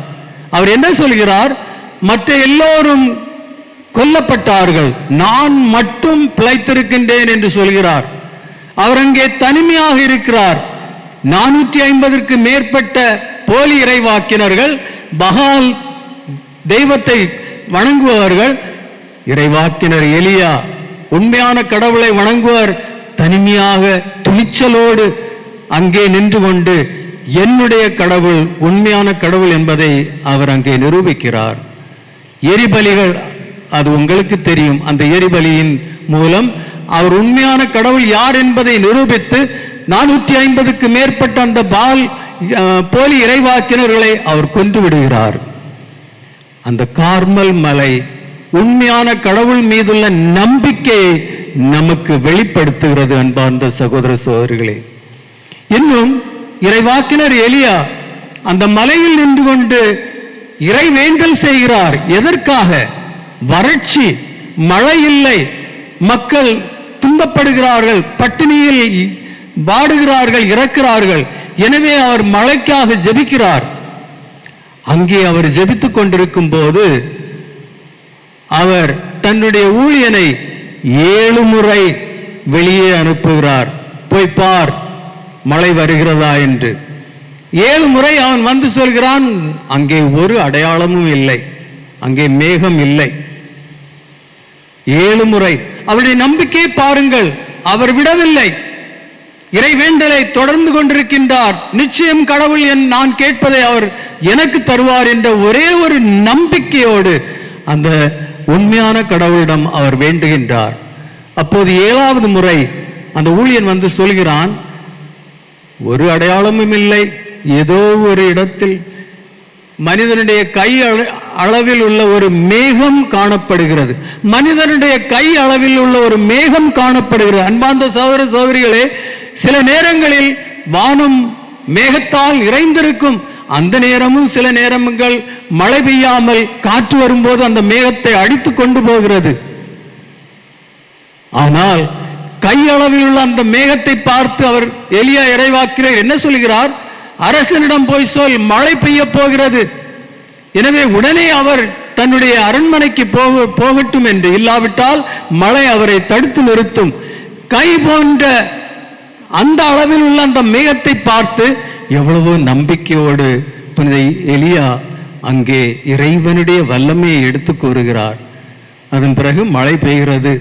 அவர் என்ன சொல்கிறார்? மற்ற எல்லோரும் கொல்லப்பட்டார்கள், நான் மட்டும் பிழைத்திருக்கின்றேன் என்று சொல்கிறார். அவர் அங்கே தனிமையாக இருக்கிறார். 450க்கு மேற்பட்ட போலி இறைவாக்கினர்கள், பகால் தெய்வத்தை வணங்குபவர்கள். இறைவாக்கினர் எலியா உண்மையான கடவுளை வணங்குவார். தனிமையாக துணிச்சலோடு அங்கே நின்று கொண்டு என்னுடைய கடவுள் உண்மையான கடவுள் என்பதை அவர் அங்கே நிரூபிக்கிறார். எரிபலிகள், அது உங்களுக்கு தெரியும். அந்த எரிபலியின் மூலம் அவர் உண்மையான கடவுள் யார் என்பதை நிரூபித்து 450க்கு மேற்பட்ட அந்த போலி இறைவாக்கினர்களை அவர் கொன்று விடுகிறார். அந்த கார்மல் மலை உண்மையான கடவுள் மீதுள்ள நம்பிக்கையை நமக்கு வெளிப்படுத்துகிறது. அன்பார்ந்த சகோதர சகோதரிகளே, இன்னும் இறைவாக்கினர் எலியா அந்த மலையில் நின்று கொண்டு இறைவேண்டல் செய்கிறார். எதற்காக? வறட்சி, மழை இல்லை, மக்கள் துன்பப்படுகிறார்கள், பட்டினியில் வாடுகிறார்கள், இறக்கிறார்கள். எனவே அவர் மழைக்காக ஜெபிக்கிறார். அங்கே அவர் ஜெபித்துக் கொண்டிருக்கும் போது அவர் தன்னுடைய ஊழியனை 7 முறை வெளியே அனுப்புகிறார். போய் பார் மழை வருகிறதா என்று. 7 முறை அவன் வந்து சொல்கிறான். அங்கே ஒரு அடையாளமும் இல்லை, அங்கே மேகம் இல்லை. 7 முறை அவருடைய நம்பிக்கையை பாருங்கள். அவர் விடவில்லை, இறைவேண்டலை தொடர்ந்து கொண்டிருக்கின்றார். நிச்சயம் கடவுள் நான் கேட்பதை அவர் எனக்கு தருவார் என்ற ஒரே ஒரு நம்பிக்கையோடு அந்த உண்மையான கடவுளிடம் அவர் வேண்டுகின்றார். அப்போது 7வது முறை அந்த ஊழியன் வந்து சொல்கிறான், ஒரு அடையாளமும் இல்லை, ஏதோ ஒரு இடத்தில் மனிதனுடைய கை அளவில் உள்ள ஒரு மேகம் காணப்படுகிறது. மனிதனுடைய கை அளவில் உள்ள ஒரு மேகம் காணப்படுகிறது. அன்பார்ந்த சகோதர சகோதரிகளே, சில நேரங்களில் வானம் மேகத்தால் நிறைந்திருக்கும். அந்த நேரமும் சில நேரங்கள் மழை பெய்யாமல் காற்று வரும்போது அந்த மேகத்தை அடித்து கொண்டு போகிறது. ஆனால் கையளவில் உள்ள அந்த மேகத்தை பார்த்து அவர் எலியா இறைவாக்கினர் என்ன சொல்கிறார்? அரசனிடம் போய் சொல், மழை பெய்ய போகிறது. எனவே உடனே அவர் தன்னுடைய அரண்மனைக்கு போகட்டும் என்று, இல்லாவிட்டால் மழை அவரை தடுத்து நிறுத்தும். கை போன்ற அந்த அளவில் உள்ள அந்த மேகத்தை பார்த்து எவ்வளவோ நம்பிக்கையோடு புனித எலியா அங்கே இறைவனுடைய வல்லமையை எடுத்து கூறுகிறார். அதன் பிறகு மழை பெய்கிறது.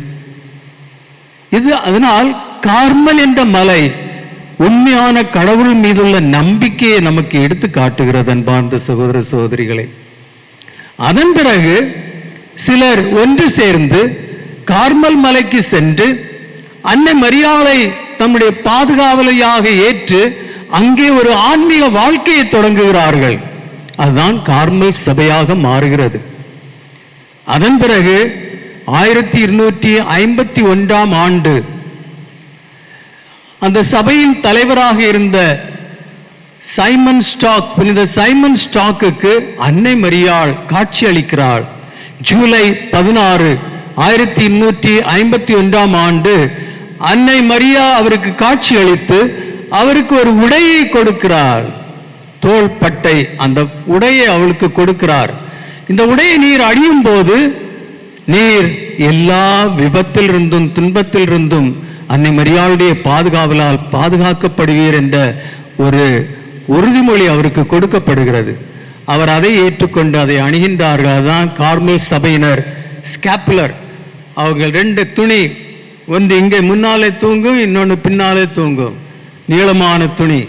அதனால் கார்மல் என்ற மலை உண்மையான கடவுள் மீதுள்ள நம்பிக்கையை நமக்கு எடுத்து காட்டுகிறது. அன்பார்ந்த சகோதர சகோதரிகளே, அதன் பிறகு சிலர் ஒன்று சேர்ந்து கார்மல் மலைக்கு சென்று அன்னை மரியாளை தம்முடைய பாதுகாவலையாக ஏற்று அங்கே ஒரு ஆன்மீக வாழ்க்கையை தொடங்குகிறார்கள். அதுதான் கார்மல் சபையாக மாறுகிறது. அதன் பிறகு 1251ஆம் ஆண்டு அந்த சபையின் தலைவராக இருந்த சைமன் ஸ்டாக், புனித சைமன் ஸ்டாக்குக்கு அன்னை மரியாள் காட்சி அளிக்கிறாள். ஜூலை 16, 1251ஆம் ஆண்டு அன்னை மரியா அவருக்கு காட்சி அளித்து அவருக்கு ஒரு உடையை கொடுக்கிறார். தோள்பட்டை, அந்த உடையை அவளுக்கு கொடுக்கிறார். இந்த உடையை நீர் அணியும் போது நீர் எல்லா விபத்திலிருந்தும் துன்பத்திலிருந்தும் அன்னை மரியாளுடைய பாதுகாவலால் பாதுகாக்கப்படுவீர் என்ற ஒரு உறுதிமொழி அவருக்கு கொடுக்கப்படுகிறது. அவர் அதை ஏற்றுக்கொண்டு அதை அணிகின்றார்கள். அதுதான் கார்மல் சபையினர் ஸ்கேப்புலர். அவர்கள் 2 துணி, ஒன்று இங்கே முன்னாலே தூங்கும், இன்னொன்று பின்னாலே தூங்கும், நீளமான துணி.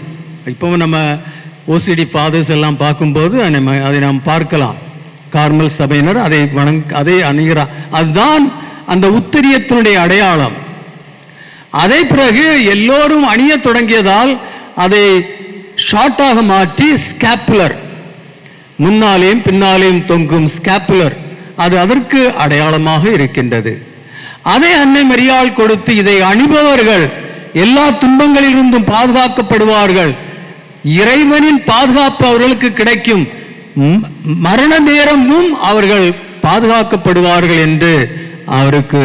இப்போ நம்ம ஓசிடி ஃபாதர்ஸ் எல்லாம் பார்க்கும்போது அதை நாம் பார்க்கலாம். கார்மல் சபையினர் அதை அணிகிறார். அதுதான் அந்த உத்திரியத்தினுடைய அடையாளம். அதை பிறகு எல்லோரும் அணிய தொடங்கியதால் அதை ஷார்ட்டாக மாற்றி ஸ்கேப்புலர், முன்னாலேயும் பின்னாலேயும் தொங்கும் ஸ்கேப்புலர், அது அதற்கு அடையாளமாக இருக்கின்றது. அதை அன்னை மரியாள் கொடுத்து இதை அணிபவர்கள் எல்லா துன்பங்களிலிருந்தும் பாதுகாக்கப்படுவார்கள், இறைவனின் பாதுகாப்பு அவர்களுக்கு கிடைக்கும், மரண நேரமும் அவர்கள் பாதுகாக்கப்படுவார்கள் என்று அவருக்கு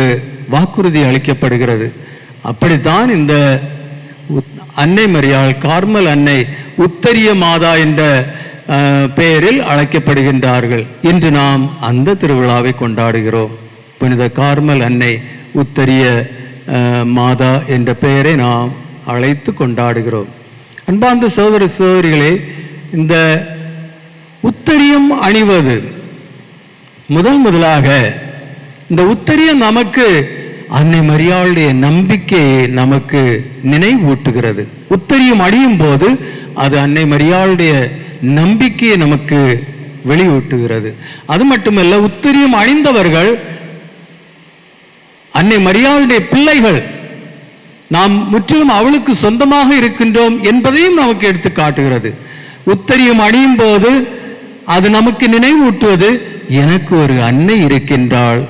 வாக்குறுதி அளிக்கப்படுகிறது. அப்படித்தான் இந்த அன்னை மரியாள், கார்மல் அன்னை, உத்தரிய மாதா என்ற பெயரில் அழைக்கப்படுகின்றார்கள். இன்று நாம் அந்த திருவிழாவை கொண்டாடுகிறோம். புனித கார்மல் அன்னை, உத்தரிய மாதா என்ற பெயரை நாம் அழைத்து கொண்டாடுகிறோம். அன்பார்ந்த சகோதர சகோதரிகளே, இந்த உத்தரியம் அணிவது முதலாக இந்த உத்தரியம் நமக்கு அன்னை மரியாளுடைய நம்பிக்கையை நமக்கு நினைவூட்டுகிறது. உத்தரியம் அணியும் போது அது அன்னை மரியாளுடைய நம்பிக்கையை நமக்கு வெளியூட்டுகிறது. அது மட்டுமல்ல, உத்தரியம் அணிந்தவர்கள் அன்னை மரியாளுடைய பிள்ளைகள், நாம் முற்றிலும் அவளுக்கு சொந்தமாக இருக்கின்றோம் என்பதையும் நமக்கு எடுத்து காட்டுகிறது. உத்தரியம் அணியும் போது அது நமக்கு நினைவூட்டுவது, எனக்கு ஒரு அன்னை இருக்கின்றாள்,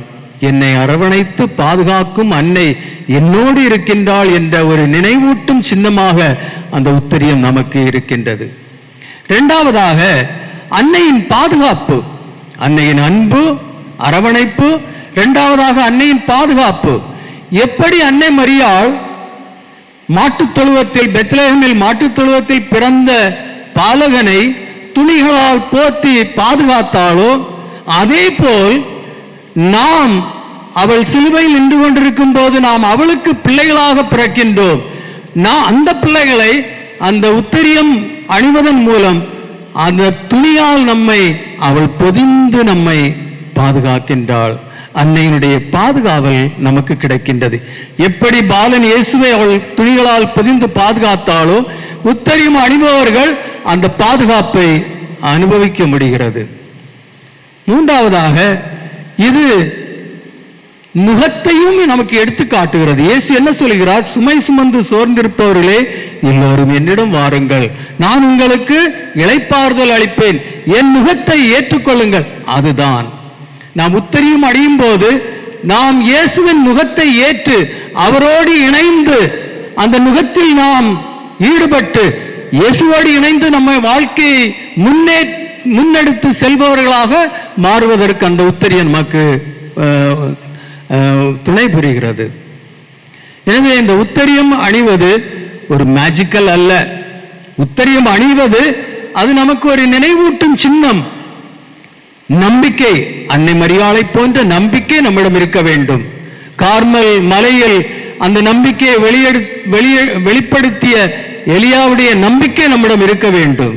என்னை அரவணைத்து பாதுகாக்கும் அன்னை என்னோடு இருக்கின்றாள் என்ற ஒரு நினைவூட்டும் சின்னமாக அந்த உத்தரியம் நமக்கு இருக்கின்றது. இரண்டாவதாக அன்னையின் பாதுகாப்பு, அன்னையின் அன்பு, அரவணைப்பு. இரண்டாவதாக அன்னையின் பாதுகாப்பு. எப்படி அன்னை மரியாள் மாட்டுத் தொழுவத்தில், பெத்லகேமில் மாட்டுத் தொழுவத்தில் பிறந்த பாலகனை துணிகளால் போர்த்தி பாதுகாத்தாளோ, அதே போல் நாம் அவள் சிலுவையில் நின்று கொண்டிருக்கும் போது நாம் அவளுக்கு பிள்ளைகளாக பிறக்கின்றோம். நான் அந்த பிள்ளைகளை அந்த உத்தரியம் அணிவதன் மூலம் அந்த துணியால் நம்மை அவள் பொதிந்து நம்மை பாதுகாக்கின்றாள். அன்னையினுடைய பாதுகாவல் நமக்கு கிடைக்கின்றது. எப்படி பாலன் இயேசுவை அவள் துணிகளால் பொதிந்து பாதுகாத்தாலோ, உத்தரியம் அணிபவர்கள் அந்த பாதுகாப்பை அனுபவிக்க முடிகிறது. மூன்றாவதாக இது நுகத்தையும் நமக்கு எடுத்து காட்டுகிறது. இயேசு என்ன சொல்கிறார்? சுமை சுமந்து சோர்ந்திருப்பவர்களே எல்லோரும் என்னிடம் வாருங்கள், நான் உங்களுக்கு இளைப்பாறுதல் அளிப்பேன், என் நுகத்தை ஏற்றுக்கொள்ளுங்கள். அதுதான் நாம் உத்தரியம் அடையும் போது நாம் இயேசுவின் நுகத்தை ஏற்று அவரோடு இணைந்து அந்த நுகத்தில் நாம் ஈடுபட்டு இயேசுவோடு இணைந்து நம்ம வாழ்க்கையை முன்னெடுத்து செல்பவர்களாக மாறுவதற்கு அந்த உத்தரியம் நமக்கு துணை புரிகிறது. எனவே இந்த உத்தரியம் அணிவது ஒரு மேஜிக்கல் அல்ல. உத்தரியம் அணிவது அது நமக்கு ஒரு நினைவூட்டும் சின்னம், நம்பிக்கை. அன்னை மரியாளை போன்ற நம்பிக்கை நம்மிடம் இருக்க வேண்டும். கார்மல் மலையில் அந்த நம்பிக்கையை வெளிப்படுத்திய எலியாவுடைய நம்பிக்கை நம்மிடம் இருக்க வேண்டும்.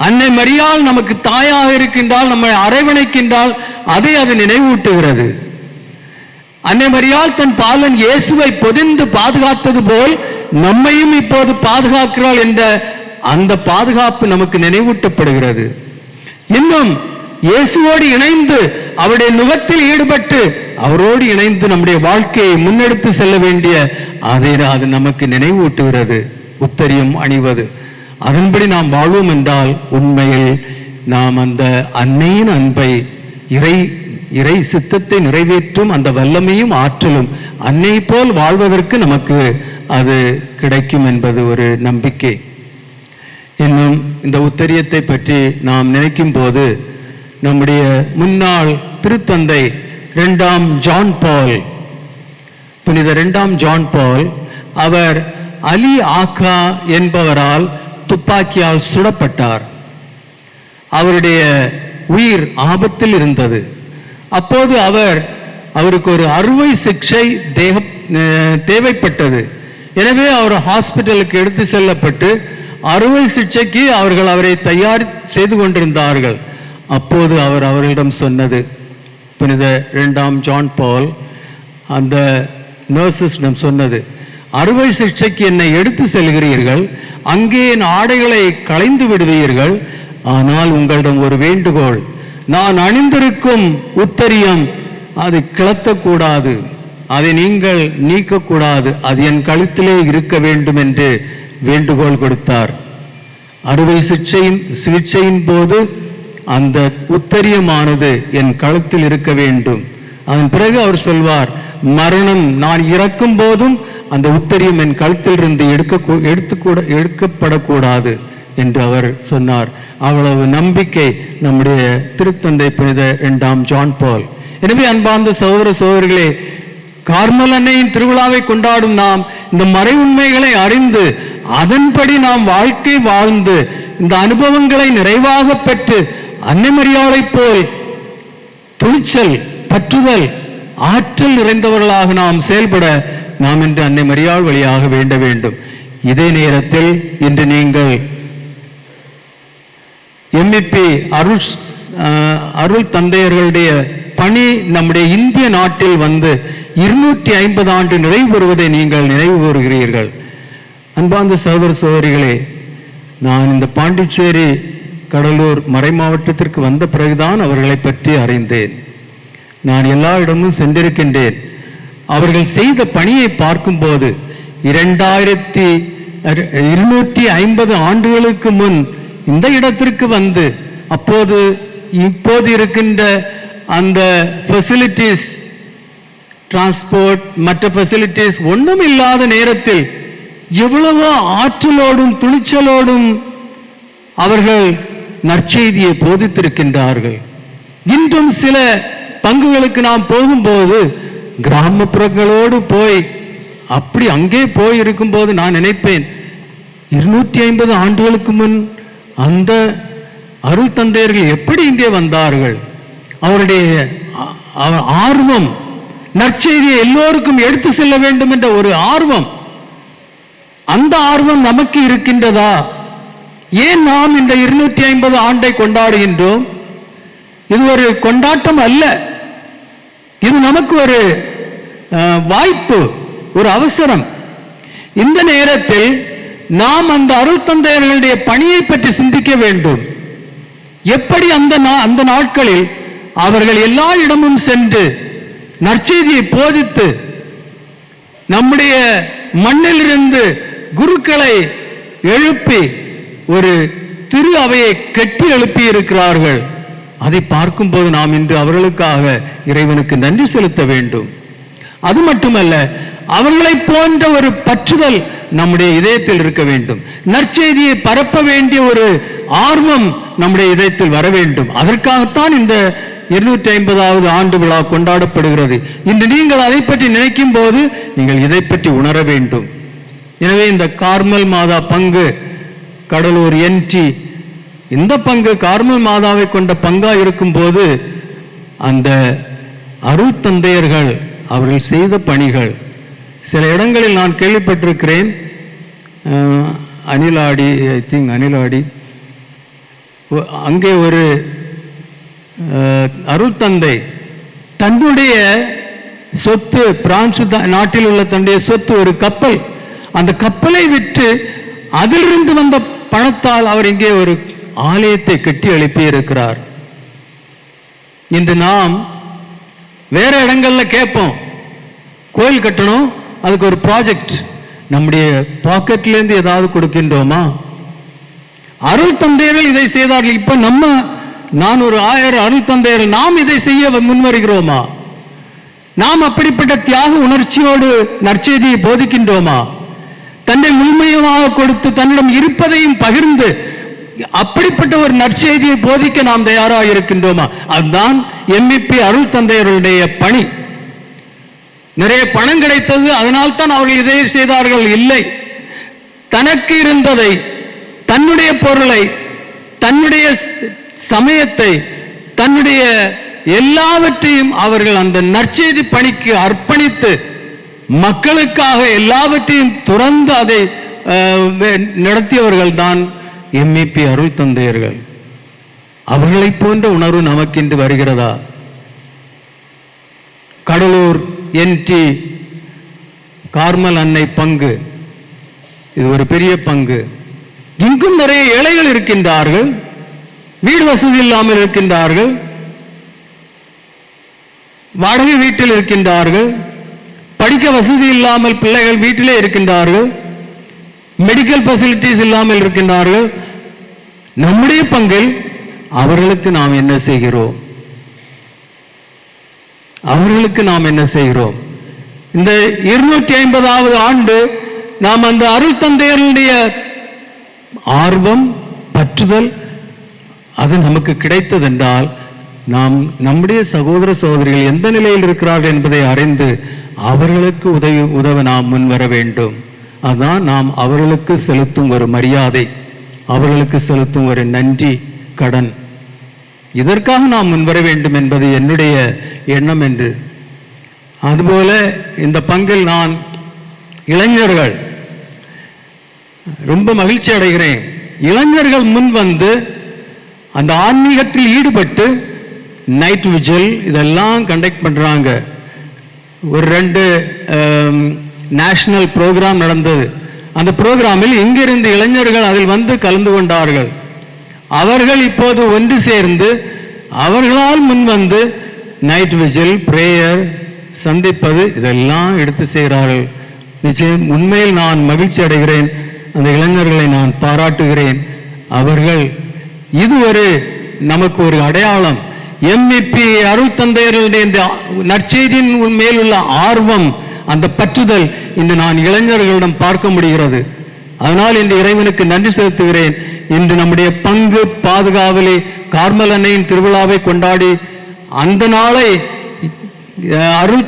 அன்னை மரியாள் நமக்கு தாயாக இருக்கின்றால், நம்மை அரவணைக்கின்றால், அதை அது நினைவூட்டுகிறது. அன்னை மரியாள் தன் பாலன் இயேசுவை பொதிந்து பாதுகாத்தது போல் நம்மையும் இப்போது பாதுகாக்கிறாள் என்ற அந்த பாதுகாப்பு நமக்கு நினைவூட்டப்படுகிறது. இன்னும் இயேசுவோடு இணைந்து அவருடைய நுகத்தில் ஈடுபட்டு அவரோடு இணைந்து நம்முடைய வாழ்க்கையை முன்னெடுத்து செல்ல வேண்டிய அது நமக்கு நினைவூட்டுகிறது உத்தரியம் அணிவது. அதன்படி நாம் வாழ்வோம் என்றால் உண்மையில் நாம் அந்த அன்னையின் அன்பை, இறை சித்தத்தை நிறைவேற்றும் அந்த வல்லமையும் ஆற்றலும் அன்னை போல் வாழ்வதற்கு நமக்கு அது கிடைக்கும் என்பது ஒரு நம்பிக்கை. இன்னும் இந்த உத்தரியத்தை பற்றி நாம் நினைக்கும் போது நம்முடைய முன்னாள் திருத்தந்தை இரண்டாம் ஜான் பால், புனித இரண்டாம் ஜான் பால், அவர் அலி ஆக்கா என்பவரால் துப்பாக்கியால் சுடப்பட்டார். அவருடைய உயிர் ஆபத்தில் இருந்தது. அப்போது அவருக்கு ஒரு அறுவை சிகிச்சை தேவைப்பட்டது. எனவே அவர் ஹாஸ்பிட்டலுக்கு எடுத்து செல்லப்பட்டு அறுவை சிகிச்சைக்கு அவர்கள் அவரை தயார் செய்து கொண்டிருந்தார்கள். அப்போது அவர்களிடம் சொன்னது, புனித இரண்டாம் ஜான் பால் அந்த நர்சஸிடம் சொன்னது, அறுவை சிகிச்சைக்கு என்னை எடுத்து செல்கிறீர்கள், அங்கே என் ஆடைகளை களைந்து விடுவீர்கள், ஆனால் உங்களிடம் ஒரு வேண்டுகோள், நான் அணிந்திருக்கும் உத்தரியம் அது கிளத்தக்கூடாது, அதை நீங்கள் நீக்கக்கூடாது, அது என் கழுத்திலே இருக்க வேண்டும் என்று வேண்டுகோள் கொடுத்தார். அறுவை சிகிச்சையின் போது அந்த உத்தரியமானது என் கழுத்தில் இருக்க வேண்டும். அதன் பிறகு அவர் சொல்வார், மரணம் நான் இறக்கும் போதும் அந்த உத்தரியம் என் கழுத்தில் இருந்து எடுக்கப்படக்கூடாது என்று அவர் சொன்னார். அவ்வளவு நம்பிக்கை நம்முடைய திருத்தந்தை புனித இரண்டாம் ஜான் பால். எனவே அன்பார்ந்த சகோதர சகோதரிகளே, கார்மல் அன்னையின் திருவிழாவை கொண்டாடும் நாம் இந்த மறை உண்மைகளை அறிந்து அதன்படி நாம் வாழ்க்கை வாழ்ந்து இந்த அனுபவங்களை நிறைவாக பெற்று அன்னை மரியாளை போல் துணிச்சல், பற்றுதல், ஆற்றல் நிறைந்தவர்களாக நாம் செயல்பட நாம் இன்று அன்னை மரியாள் வழியாக வேண்ட வேண்டும். இதே நேரத்தில் இன்று நீங்கள் எம்இபி அருள் தந்தையர்களுடைய பணி நம்முடைய இந்திய நாட்டில் வந்து 250 ஆண்டு நிறைவு பெறுவதை நீங்கள் நினைவு கூறுகிறீர்கள். அன்பார்ந்த சகோதர சகோதரிகளே, நான் இந்த பாண்டிச்சேரி கடலூர் மறை மாவட்டத்திற்கு வந்த பிறகுதான் அவர்களை பற்றி அறிந்தேன். நான் எல்லா இடமும் சென்றிருக்கின்றேன். அவர்கள் செய்த பணியை பார்க்கும்போது 2250 ஆண்டுகளுக்கு முன் இந்த இடத்திற்கு வந்து இப்போது இருக்கின்ற அந்த ஃபெசிலிட்டிஸ், டிரான்ஸ்போர்ட், மற்ற ஃபெசிலிட்டிஸ் ஒன்றும் இல்லாத நேரத்தில் எவ்வளவோ ஆற்றலோடும் துணிச்சலோடும் அவர்கள் நற்செய்தியை போதித்திருக்கின்றார்கள். இன்றும் சில பங்குகளுக்கு நாம் போகும்போது கிராமப்புறங்களோடு போய் அப்படி அங்கே போய் இருக்கும்போது நான் நினைப்பேன், 250 ஆண்டுகளுக்கு முன் அந்த அருள் தந்தையர்கள் எப்படி இங்கே வந்தார்கள்? அவருடைய ஆர்வம், நற்செய்தியை எல்லோருக்கும் எடுத்து செல்ல வேண்டும் என்ற ஒரு ஆர்வம், அந்த ஆர்வம் நமக்கு இருக்கின்றதா? ஏன் நாம் இந்த 250 ஆண்டை கொண்டாடுகின்றோம்? இது ஒரு கொண்டாட்டம் அல்ல, இது நமக்கு ஒரு வாய்ப்பு, ஒரு அவசரம். இந்த நேரத்தில் நாம் அந்த அருள் தந்தையர்களுடைய பணியை பற்றி சிந்திக்க வேண்டும். எப்படி அந்த நாட்களில் அவர்கள் எல்லா இடமும் சென்று நற்செய்தியை போதித்து நம்முடைய மண்ணிலிருந்து குருக்களை எழுப்பி ஒரு திரு அவையை கட்டி எழுப்பி இருக்கிறார்கள். அதை பார்க்கும்போது நாம் இன்று அவர்களுக்காக இறைவனுக்கு நன்றி செலுத்த வேண்டும். அது மட்டுமல்ல, அவர்களை போன்ற ஒரு பற்றுதல் நம்முடைய இதயத்தில் இருக்க வேண்டும். நற்செய்தியை பரப்ப வேண்டிய ஒரு ஆர்வம் நம்முடைய இதயத்தில் வர வேண்டும். அதற்காகத்தான் இந்த 250வது ஆண்டு விழா கொண்டாடப்படுகிறது. இன்று நீங்கள் அதை பற்றி நினைக்கும் போது நீங்கள் இதை பற்றி உணர வேண்டும். எனவே இந்த கார்மல் மாதா பங்கு, கடலூர் NT இந்த பங்கு கார்மல் மாதாவை கொண்ட பங்கா இருக்கும் போது அந்த அருள் தந்தையர்கள் அவர்கள் செய்த பணிகள் சில இடங்களில் நான் கேள்விப்பட்டிருக்கிறேன். அணிலாடி, ஐ திங்க் அணிலாடி, அங்கே ஒரு அருள் தந்தை தன்னுடைய சொத்து, பிரான்ஸ் நாட்டில் உள்ள தன்னுடைய சொத்து ஒரு கப்பல், அந்த கப்பலை விற்று அதிலிருந்து வந்த பணத்தால் அவர் இங்கே ஒரு ஆலயத்தை கட்டி எழுப்பி இருக்கிறார். இன்று நாம் வேற இடங்கள்ல கேட்போம், கோயில் கட்டணும், அதுக்கு ஒரு ப்ராஜெக்ட், நம்முடைய பாக்கெட்ல இருந்து ஏதாவது கொடுக்கின்றோமா? அருள் தந்தையர்கள் இதை செய்தார்கள். இப்ப நான் ஒரு 1000 அருள் தந்தையர்கள் நாம் இதை செய்ய முன்வருகிறோமா? நாம் அப்படிப்பட்ட தியாக உணர்ச்சியோடு நற்செய்தியை போதிக்கின்றோமா? தன்னை முழுமையாக கொடுத்து தன்னிடம் இருப்பதையும் பகிர்ந்து அப்படிப்பட்ட ஒரு நற்செய்தியை போதிக்க நாம் தயாராக இருக்கின்றோமா? அதுதான் MEP அருள் தந்தையர்களுடைய பணி. நிறைய பணம் கிடைத்தது, அதனால் தான் அவர்கள் இதை செய்தார்கள் இல்லை. தனக்கு இருந்ததை, தன்னுடைய பொருளை, தன்னுடைய சமயத்தை, தன்னுடைய எல்லாவற்றையும் அவர்கள் அந்த நற்செய்தி பணிக்கு அர்ப்பணித்து மக்களுக்காக எல்லாவற்றையும் துறந்து அதை நடத்தியவர்கள் தான் MEP அருள் தந்தையர்கள். அவர்களை போன்ற உணர்வு நமக்கு இன்று வருகிறதா? கடலூர் NT கார்மல் அன்னை பங்கு, இது ஒரு பெரிய பங்கு. இங்கும் நிறைய ஏழைகள் இருக்கின்றார்கள், வீடு வசதி இல்லாமல் இருக்கின்றார்கள், வாடகை வீட்டில் இருக்கின்றார்கள், படிக்க வசதி இல்லாமல் பிள்ளைகள் வீட்டிலே இருக்கின்றார்கள், மெடிக்கல் ஃபெசிலிட்டிஸ் இல்லாமல் இருக்கின்றார்கள். நம்முடைய பங்கில் அவர்களுக்கு நாம் என்ன செய்கிறோம்? அவர்களுக்கு நாம் என்ன செய்கிறோம்? இந்த 250வது ஆண்டு நாம் அந்த அருள் தந்தையருடைய ஆர்வம், பற்றுதல் அது நமக்கு கிடைத்ததென்றால் நாம் நம்முடைய சகோதர சகோதரிகள் எந்த நிலையில் இருக்கிறார்கள் என்பதை அறிந்து அவர்களுக்கு உதவ நாம் முன்வர வேண்டும். அதுதான் நாம் அவர்களுக்கு செலுத்தும் ஒரு மரியாதை, அவர்களுக்கு செலுத்தும் ஒரு நன்றி கடன். இதற்காக நாம் முன்வர வேண்டும் என்பது என்னுடைய எண்ணம் என்று. அதுபோல இந்த பங்கில் நான் இளைஞர்கள் ரொம்ப மகிழ்ச்சி அடைகிறேன். இளைஞர்கள் முன் வந்து அந்த ஆன்மீகத்தில் ஈடுபட்டு நைட் விஜில் இதெல்லாம் கண்டக்ட் பண்றாங்க. ஒரு 2 நேஷனல் ப்ரோக்ராம் நடந்தது. அந்த ப்ரோக்ராமில் இங்கிருந்து இளைஞர்கள் அதில் வந்து கலந்து கொண்டார்கள். அவர்கள் இப்போது ஒன்று சேர்ந்து அவர்களால் முன் வந்து நைட் விஜில், பிரேயர், சந்திப்பது, இதெல்லாம் எடுத்து செய்கிறார்கள். நிச்சயம் உண்மையில் நான் மகிழ்ச்சி அடைகிறேன். அந்த இளைஞர்களை நான் பாராட்டுகிறேன். அவர்கள் இது ஒரு நமக்கு ஒரு அடையாளம். எம்இபி அருள் தந்தையர்களுடைய இந்த நற்செய்தியின் மேல் உள்ள ஆர்வம், அந்த பற்றுதல் இன்று நான் இளைஞர்களிடம் பார்க்க முடிகிறது. அதனால் இன்று இறைவனுக்கு நன்றி செலுத்துகிறேன். இன்று நம்முடைய பங்கு பாதுகாவலே கார்மல் அன்னையின் திருவிழாவை கொண்டாடி அந்த நாளை அருள்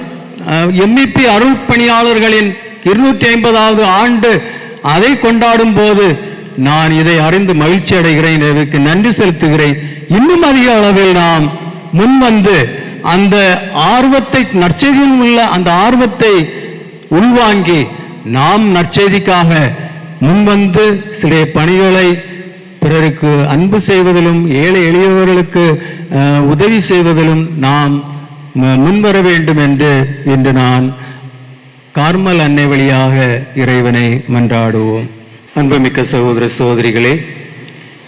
எம்இபி அருள் பணியாளர்களின் 250வது ஆண்டு அதை கொண்டாடும் போது நான் இதை அறிந்து மகிழ்ச்சி அடைகிறேன். இதற்கு நன்றி செலுத்துகிறேன். இன்னும் அதிக அளவில் நாம் முன்வந்து அந்த ஆர்வத்தை, நற்செய்தியில் உள்ள அந்த ஆர்வத்தை உள்வாங்கி நாம் நற்செய்திக்காக முன்வந்து சில பணிகளை பிறருக்கு அன்பு செய்வதிலும் ஏழை எளியவர்களுக்கு உதவி செய்வதிலும் நாம் முன்வர வேண்டும் என்று இன்று நான் கார்மல் அன்னை வழியாக இறைவனை மன்றாடுவோம். அன்புமிக்க சகோதர சகோதரிகளே,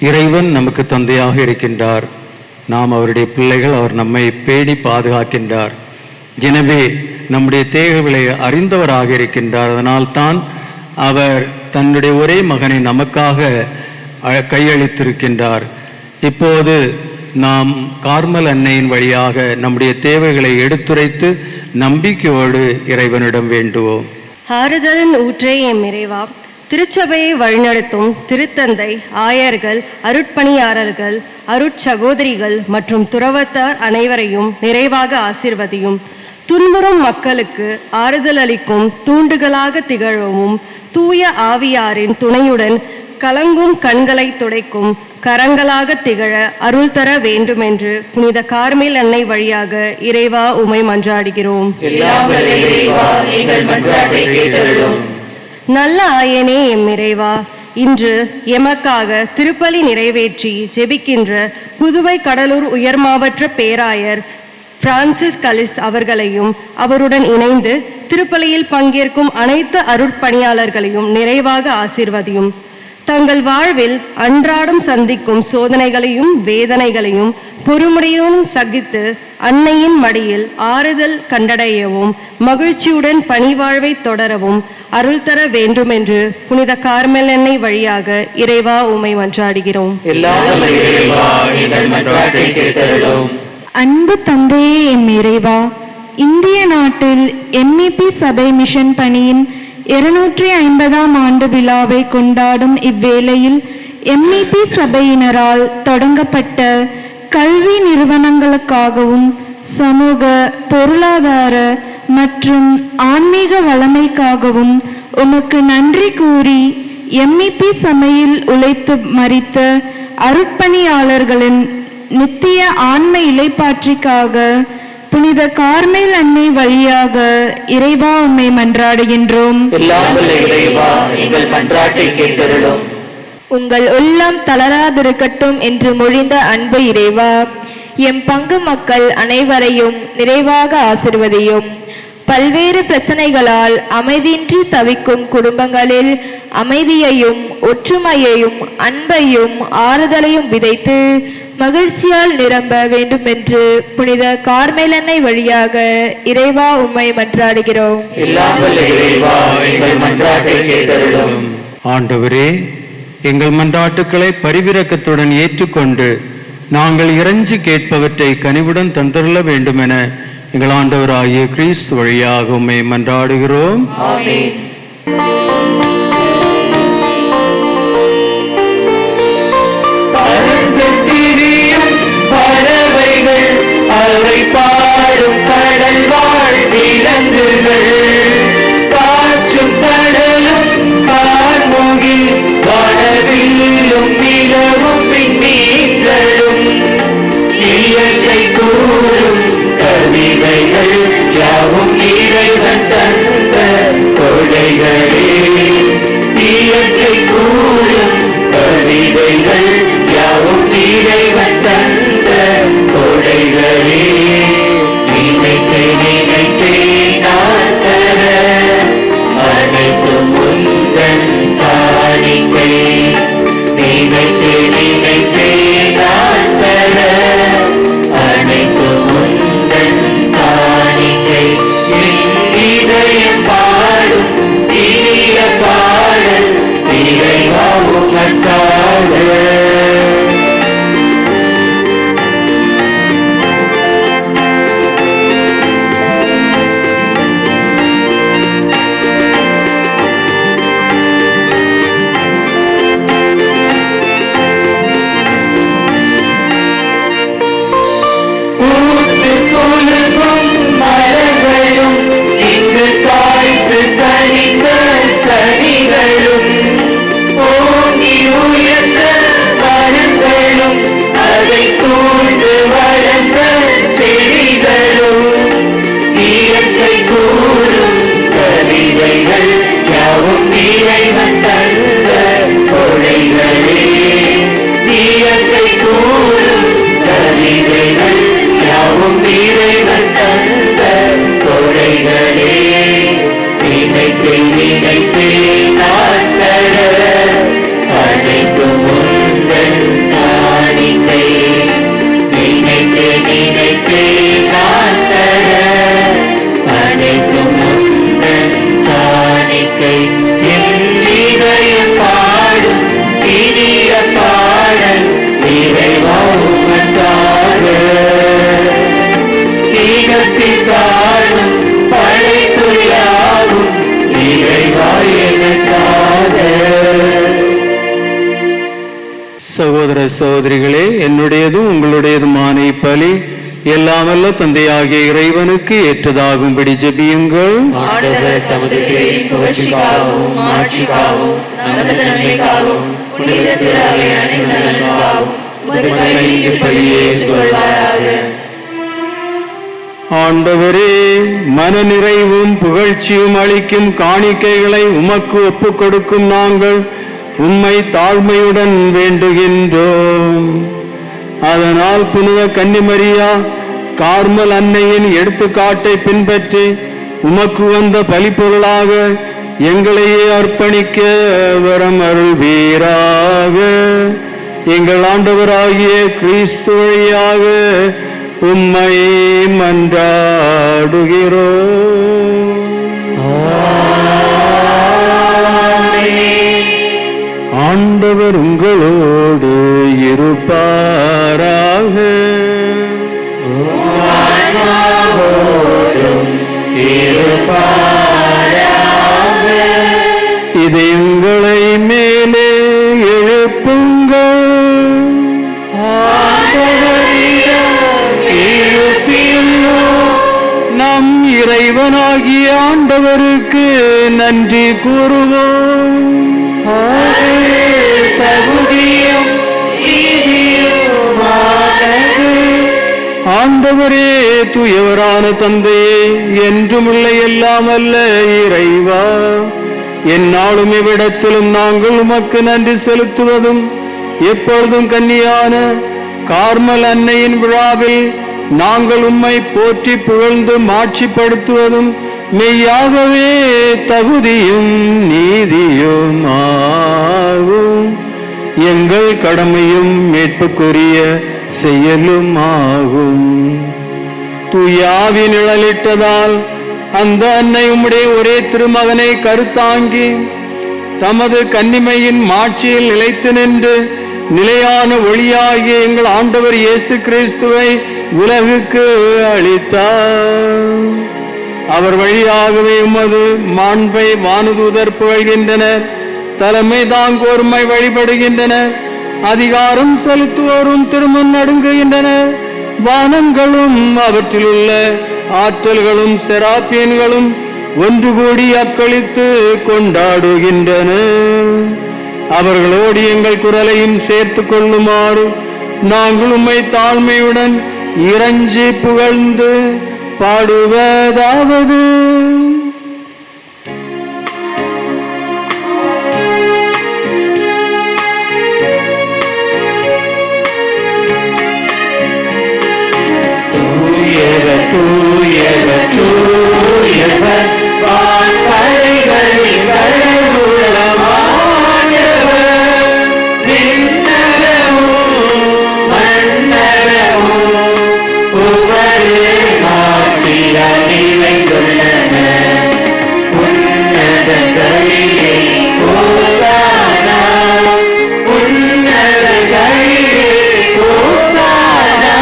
இறைவன் நமக்கு தந்தையாக இருக்கின்றார். நாம் அவருடைய பிள்ளைகள். அவர் நம்மை பேணி பாதுகாக்கின்றார். எனவே நம்முடைய தேவைகளை அறிந்தவராக இருக்கின்றார். அதனால்தான் அவர் தன்னுடைய ஒரே மகனை நமக்காக கையளித்திருக்கின்றார். இப்போது நாம் கார்மல் அன்னையின் வழியாக நம்முடைய தேவைகளை எடுத்துரைத்து நம்பிக்கையோடு இறைவனிடம் வேண்டுவோம்.
ஆறுதலின் ஊற்றே எம் இறைவா, திருச்சபையை வழிநடத்தும் திருத்தந்தை, ஆயர்கள், அருட்பணியாளர்கள், அருட்சகோதரிகள் மற்றும் துறவத்தார் அனைவரையும் நிறைவாக ஆசீர்வதியும். துன்புறும் மக்களுக்கு ஆறுதல் அளிக்கும் தூண்டுகளாக திகழவும், தூய ஆவியாரின் துணையுடன் கலங்கும் கண்களை துடைக்கும் கரங்களாக திகழ அருள் தர வேண்டுமென்று புனித கார்மேல் அன்னை வழியாக இறைவா உமை மன்றாடுகிறோம். நல்ல ஆயனே எம் இறைவா, இன்று எமக்காக திருப்பலி நிறைவேற்றி ஜெபிக்கின்ற புதுவை கடலூர் உயர் மாவட்ட பேராயர் பிரான்சிஸ் கலிஸ்ட் அவர்களையும் அவருடன் இணைந்து திருப்பலியில் பங்கேற்கும் அனைத்து அருட்பணியாளர்களையும் நிறைவாக ஆசீர்வதியும். தங்கள் வாழ்வில் அன்றாடம் சந்திக்கும் சோதனைகளையும் வேதனைகளையும் பொறுமுறையுடன் சகித்து அன்னையின் மடியில் ஆறுதல் கண்டடையவும் மகிழ்ச்சியுடன் பணிவாழ்வை தொடரவும் அருள் தர வேண்டும் என்று புனித கார்மேல் அன்னை வழியாக இறைவா உமை மன்றாடுகிறோம்.
அன்பு தந்தையே எம் இறைவா, இந்திய நாட்டில் எம்இபி சபை மிஷன் பணியின் 250ஆம் ஆண்டு விழாவை கொண்டாடும் இவ்வேளையில் எம்இபி சபையினரால் தொடங்கப்பட்ட கல்வி நிறுவனங்களுக்காகவும் சமூக, பொருளாதார மற்றும் ஆன்மீக வளமைக்காகவும் உமக்கு நன்றி கூறி எம்இபி சபையில் உழைத்து மரித்த அருட்பணியாளர்களின் நித்திய ஆன்ம இலைப்பாற்றிக்காக புனித கார்மேல் அன்னை வழியாக இறைவா உம்மை மன்றாடுகின்றோம். உங்கள் உள்ளம் தளராதிருக்கட்டும் என்று மொழிந்த அன்பு இறைவா, எம் பங்கு மக்கள் அனைவரையும் நிறைவாக ஆசிர்வதியும். பல்வேறு பிரச்சனைகளால் அமைதியின்றி தவிக்கும் குடும்பங்களில் அமைதியையும் ஒற்றுமையையும் அன்பையும் ஆறுதலையும் விதைத்து மகிழ்ச்சியால் நிரம்ப வேண்டும் என்று புனித கார்மேல் அன்னை வழியாக இறைவா உம்மை மன்றாடுகிறோம்.
ஆண்டவரே, எங்கள் மன்றாட்டுக்களை பரிவிரக்கத்துடன் ஏற்றுக்கொண்டு நாங்கள் இறைஞ்சி கேட்பவற்றை கனிவுடன் தந்தருள வேண்டும் என எங்கள் ஆண்டவராகிய கிறிஸ்து வழியாக உம்மை மன்றாடுகிறோம்.
ஆமென். பறவைகள் அவை பாடும் கடல் வாழ் விலங்குகள் காற்றும் கடலும் கார்முகில் வானவில்லும் நிலவும் விண்மீன்களும் இயற்கை கூறும் கவிதைகள் யாவும் இறைவன் தந்த கொடைகளே.
சகோதர சகோதரிகளே, என்னுடையதும் உங்களுடையதுமான இப்பலி எல்லாம் வல்ல தந்தையாகிய இறைவனுக்கு ஏற்றதாகும்படி ஜெபியுங்கள்.
ஆண்டவர் தமது பேரின் புகழ்ச்சிக்காகவும் மாட்சிக்காகவும் நமது நன்மைக்காகவும் புனித திரு அவை அனைத்து நலனுக்காகவும் உமது கையில் இப்பலியை ஏற்றுக்கொள்வாராக.
ஆண்டவரே, மனநிறைவும் புகழ்ச்சியும் அளிக்கும் காணிக்கைகளை உமக்கு ஒப்புக் கொடுக்கும் நாங்கள் உம்மை தாழ்மையுடன் வேண்டுகின்றோம். அதனால் புனித கன்னிமரியா கார்மல் அன்னையின் எடுத்துக்காட்டை பின்பற்றி உமக்கு வந்த பலிப்பொருளாக எங்களையே அர்ப்பணிக்க வரம் அருள்வீராக. எங்கள் ஆண்டவராகிய கிறிஸ்து வழியாக உம்மை மன்றாடுகிறோம். ஆண்டவர் உங்களோடு இருப்பாராக. இதயங்களை மேலே எழுப்புங்கள். நம் இறைவனாகிய ஆண்டவருக்கு நன்றி கூறுவோம். ஆண்டவரே, தூயவரான தந்தையே, என்றுமுள்ள எல்லாம் அல்ல இறைவா, எந்நாளும் இவ்விடத்திலும் நாங்கள் உமக்கு நன்றி செலுத்துவதும் எப்பொழுதும் கன்னியான கார்மல் அன்னையின் விழாவில் நாங்கள் உம்மை போற்றி புகழ்ந்து மாட்சிப்படுத்துவதும் மெய்யாகவே தகுதியும் நீதியும் ஆகும். எங்கள் கடமையும் மீட்புக்குரிய செயலும் ஆகும். தூயாவி நிழலிட்டதால் அந்த அன்னை உம்முடைய ஒரே திருமகனை கருத்தாங்கி தமது கன்னிமையின் மாட்சியில் நிலைத்து நின்று நிலையான ஒளியாகிய எங்கள் ஆண்டவர் இயேசு கிறிஸ்துவை உலகுக்கு அளித்தார். அவர் வழியாகவே உமது மாண்பை வானதூதர் புகழ்கின்றனர், தலைமை தாங்கோர்மை வழிபடுகின்றனர், அதிகாரம் செலுத்துவோரும் திருமுன் நடுங்குகின்றனர். வானங்களும் அவற்றில் உள்ள ஆற்றல்களும் செராப்பியன்களும் ஒன்று கூடி அக்களித்து கொண்டாடுகின்றன. அவர்களோடு எங்கள் குரலையும் சேர்த்து கொள்ளுமாறு நாங்கள் உம்மை தாழ்மையுடன் இறைஞ்சி புகழ்ந்து பாடுவதாவது:
தூயவர் தூயவர் தூயவர் வான்படைகளின் கடவுளமானவர், விண்ணகமும் மண்ணகமும் உமது ஆட்சியால் நிறைந்துள்ளன. உன்னதங்களிலே ஓசானா, உன்னதங்களிலே ஓசானா.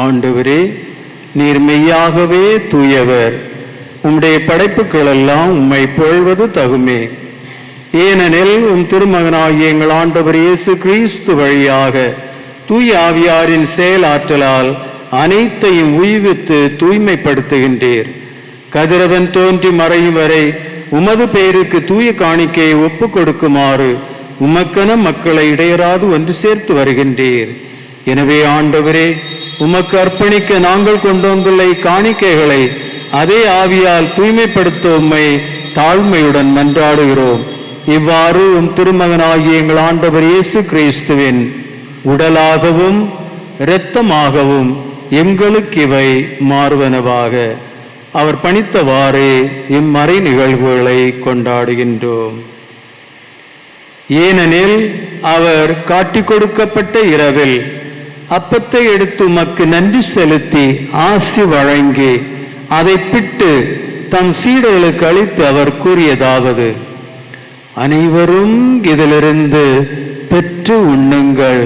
ஆண்டவரே, நீர் மெய்யாகவே தூயவர். உம்முடைய படைப்புகள் எல்லாம் உம்மை புகழ்வது தகுமே. ஏனெனில் உம் திருமகனாகிய எங்கள் ஆண்டவர் இயேசு கிறிஸ்து வழியாக தூய ஆவியாரின் செயலாற்றலால் அனைத்தையும் உய்வித்து தூய்மைப்படுத்துகின்றீர். கதிரவன் தோன்றி மறையும் வரை உமது பெயருக்கு தூய காணிக்கையை ஒப்புக் கொடுக்குமாறு உமக்கென மக்களை இடையராது ஒன்று சேர்த்து வருகின்றீர். எனவே ஆண்டவரே, உமக்கு அர்ப்பணிக்க நாங்கள் கொண்டு வந்துள்ள காணிக்கைகளை அதே ஆவியால் தூய்மைப்படுத்த உம்மை தாழ்மையுடன் மன்றாடுகிறோம். இவ்வாறு உம் திருமகனாகிய எங்கள் ஆண்டவர் இயேசு கிறிஸ்துவின் உடலாகவும் இரத்தமாகவும் எங்களுக்கு இவை மாறுவனவாக அவர் பணித்தவாறே இம்மறை நிகழ்வுகளை கொண்டாடுகின்றோம். ஏனெனில் அவர் காட்டிக் கொடுக்கப்பட்ட இரவில் அப்பத்தை எடுத்து உமக்கு நன்றி செலுத்தி ஆசி வழங்கி அதை பிட்டு தம் சீடர்களுக்கு அளித்து அவர் கூறியதாவது: அனைவரும் இதிலிருந்து பெற்று உண்ணுங்கள்,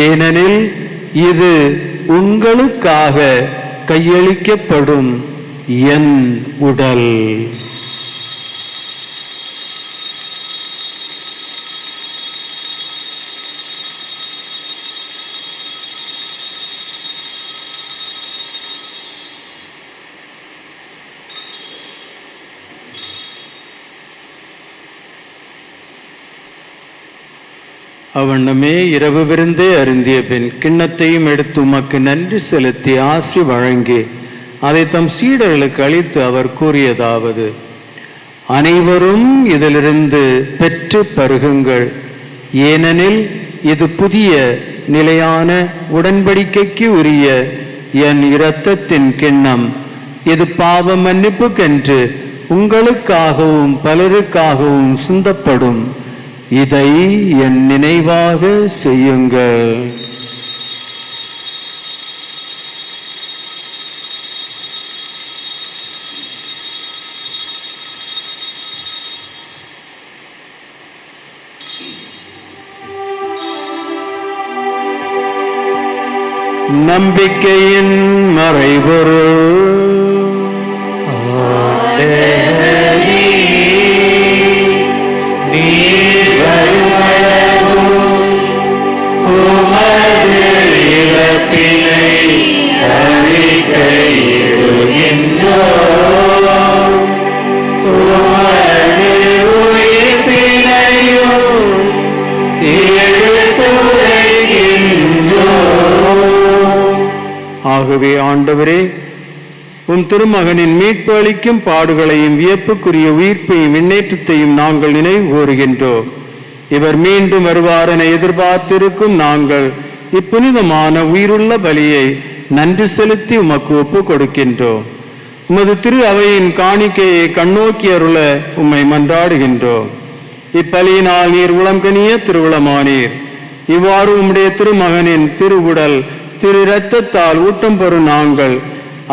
ஏனெனில் இது உங்களுக்காக கையளிக்கப்படும் என் உடல். அவண்ணமே இரவு விருந்தே அருந்திய பின் கிண்ணத்தையும் எடுத்து உமக்கு நன்றி செலுத்தி ஆசி வழங்கி அதை தம் சீடர்களுக்கு அளித்து அவர் கூறியதாவது: அனைவரும் இதிலிருந்து பெற்று பருகுங்கள், ஏனெனில் இது புதிய நிலையான உடன்படிக்கைக்கு உரிய என் இரத்தத்தின் கிண்ணம். இது பாவ மன்னிப்புக்கென்று உங்களுக்காகவும் பலருக்காகவும் சிந்தப்படும். இதை என் நினைவாக செய்யுங்கள். நம்பிக்கையின் மறைபொருள் ஆகவே ஆண்டவரே, உம் திருமகனின் மீட்பு அளிக்கும் பாடுகளையும் வியப்புக்குரிய உயிர்ப்பையும் விண்ணேற்றத்தையும் நாங்கள் நினைவு கூறுகின்றோம். இவர் மீண்டும் வருவார் என எதிர்பார்த்திருக்கும் நாங்கள் இப்புனிதமான உயிருள்ள பலியை நன்றி செலுத்தி உமக்கு ஒப்பு கொடுக்கின்றோம். உமது திரு அவையின் காணிக்கையை கண்ணோக்கி அருள உம்மை மன்றாடுகின்றோம். இப்பலியினால் நீர் உளம்கனிய திருவுளமானீர். இவ்வாறு உம்முடைய திருமகனின் திருவுடல் திரு இரத்தத்தால் ஊட்டம் பெறும் நாங்கள்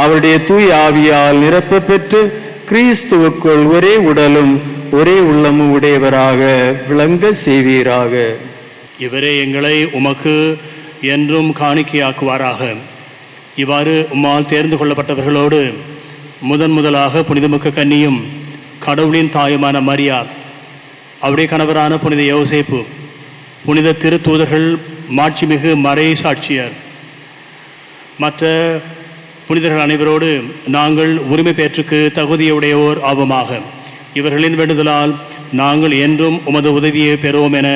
அவருடைய தூய் ஆவியால் நிரப்ப பெற்று கிறிஸ்துவுக்குள் ஒரே உடலும் ஒரே உள்ளமும் உடையவராக விளங்க செய்வீராக.
இவரே எங்களை உமக்கு என்றும் காணிக்கையாக்குவாராக. இவ்வாறு உம்மால் தேர்ந்து கொள்ளப்பட்டவர்களோடு முதலாக புனிதமிக்க கன்னியும் கடவுளின் தாயுமான மரியா, அவருடைய கணவரான புனித யோசேப்பு, புனித திருத்தூதர்கள், மாட்சிமிகு மறை சாட்சியர், மற்ற புனிதர்கள் அனைவரோடு நாங்கள் உரிமை பேற்றுக்கு தகுதியுடையோர் ஆவோமாக. இவர்களின் வேண்டுதலால் நாங்கள் என்றும் உமது உதவியை பெறுவோம் என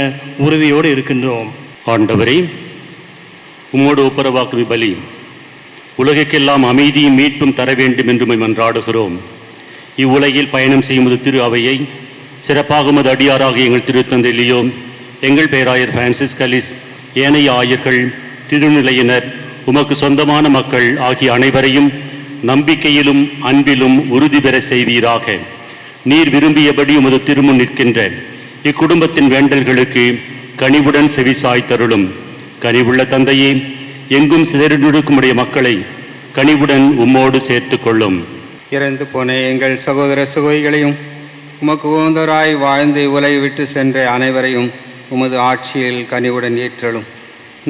உறுதியோடு இருக்கின்றோம்.
ஆண்டவரே, உம்மோடு ஒப்புரவாக்கும் பலி உலகிற்கெல்லாம் அமைதியும் மீட்பும் தர வேண்டும் என்று மன்றாடுகிறோம். இவ்வுலகில் பயணம் செய்யும் திரு அவையை சிறப்பாக உமது அடியாராக எங்கள் திருத்தந்தை லியோ, எங்கள் பேராயர் பிரான்சிஸ் கலிஸ், ஏனைய ஆயர்கள், திருநிலையினர், உமக்கு சொந்தமான மக்கள் ஆகிய அனைவரையும் நம்பிக்கையிலும் அன்பிலும் உறுதி பெற செய்வீராக. நீர் விரும்பியபடி உமது திருமுன் நிற்கின்ற இக்குடும்பத்தின் வேண்டல்களுக்கு கனிவுடன் செவிசாய் தருளும். கனிவுள்ள தந்தையே, எங்கும் சிதறிடுக்குமுடைய மக்களை கனிவுடன் உம்மோடு சேர்த்து கொள்ளும்.
இறந்து போன எங்கள் சகோதர சகோதரிகளையும் உமக்கு உகந்தவராய் வாழ்ந்து உலகை விட்டு சென்ற அனைவரையும் உமது ஆட்சியில் கனிவுடன் ஏற்றலும்.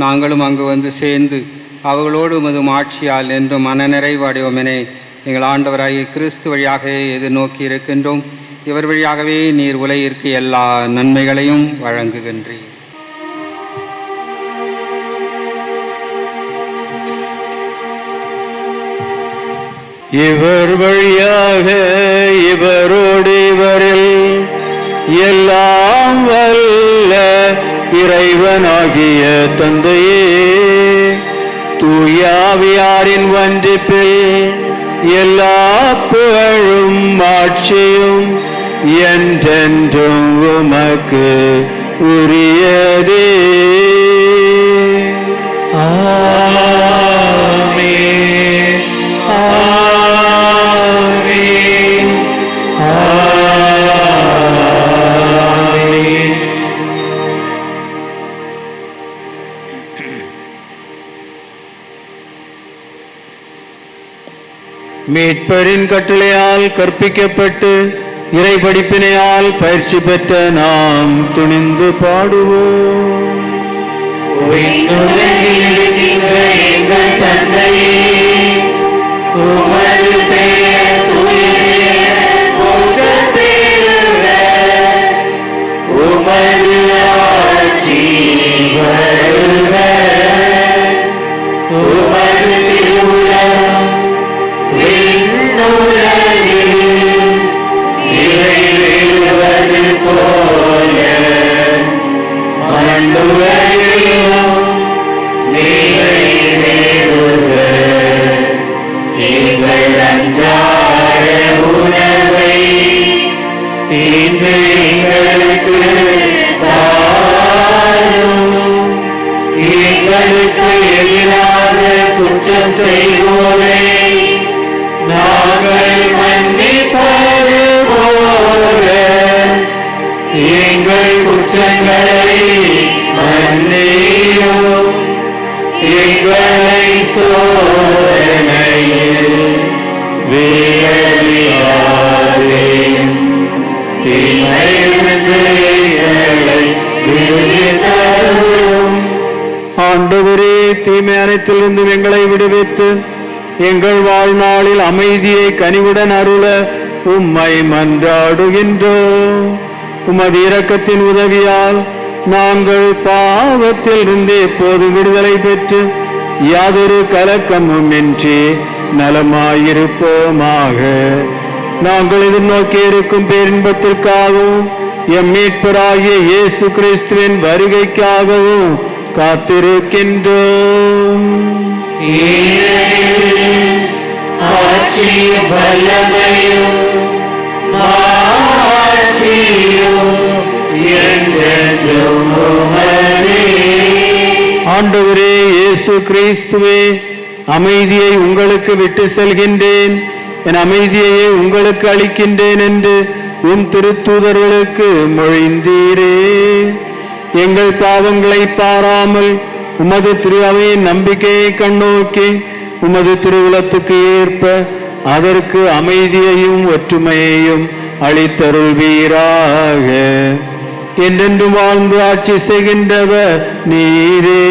நாங்களும் அங்கு வந்து சேர்ந்து அவர்களோடு உமது ஆட்சியால் என்றும் மனநிறைவு அடைவோம் என எங்கள் ஆண்டவராகிய கிறிஸ்து வழியாக எதிர்நோக்கி இருக்கின்றோம். இவர் வழியாகவே நீர் உலகிற்கு எல்லா நன்மைகளையும் வழங்குகின்றீர்.
இவர் வழியாக இவரோடு இவரில் எல்லாம் வல்ல இறைவனாகிய தந்தையே, தூயாவியாரின் ஒன்றிப்பில் எல்லா புகழும் ஆட்சியும் என்றென்றும் உமக்கு உரியதே. மீட்பரின் கட்டளையால் கற்பிக்கப்பட்டு இறை படிப்பினையால் பயிற்சி பெற்ற நாம் துணிந்து பாடுவோம்.
எங்கள் தந்தையே, உமது பெயர் தூயதென போற்றப் பெறுக. உமது ஆட்சி வருக. உமது திருவுளம் விண்ணுலகில் நிறைவேறுவது போல மண்ணுலகிலும் நிறைவேறுக. எங்கள் அன்றாட உணவை இன்று எங்களுக்கு தாரும். எங்களுக்கு எதிராக குற்றம் செய்வோரை நாங்கள் மன்னிப்பது போல எங்கள் குற்றங்களை மன்னியும். எங்களை சோதனையில் விழவிடாதேயும். தீமையிலிருந்து எங்களை விடுவித்தருளும்.
ஆண்டவரே, தீமை அனைத்திலிருந்து எங்களை விடுவித்து எங்கள் வாழ்நாளில் அமைதியை கனிவுடன் அருள உம்மை மன்றாடுகின்றோம். உமது இரக்கத்தின் உதவியால் நாங்கள் பாவத்தில் இருந்து எப்போது விடுதலை பெற்று யாதொரு கலக்கமும் இன்றி நலமாயிருப்போமாக. நாங்கள் எதிர்நோக்கி இருக்கும் பேரின்பத்திற்காகவும் எம் மீட்பராகிய இயேசு கிறிஸ்துவின் வருகைக்காகவும் காத்திருக்கின்றோம்.
ஆட்சியும் வல்லமையும் மாட்சியும் என்றென்றும் உமதே.
ஆண்டவரே இயேசு கிறிஸ்துவே, அமைதியை உங்களுக்கு விட்டு செல்கின்றேன், என் அமைதியையே உங்களுக்கு அளிக்கின்றேன் என்று உம் திருத்தூதர்களுக்கு மொழிந்தீரே. எங்கள் பாவங்களை பாராமல் உமது திரு அவையின் நம்பிக்கையை கண்ணோக்கி உமது திருவுளத்துக்கு ஏற்ப அதற்கு அமைதியையும் ஒற்றுமையையும் அளித்தருள்வீராக. என்றென்று வாழ்ந்து ஆட்சி செய்கின்றவர் நீரே.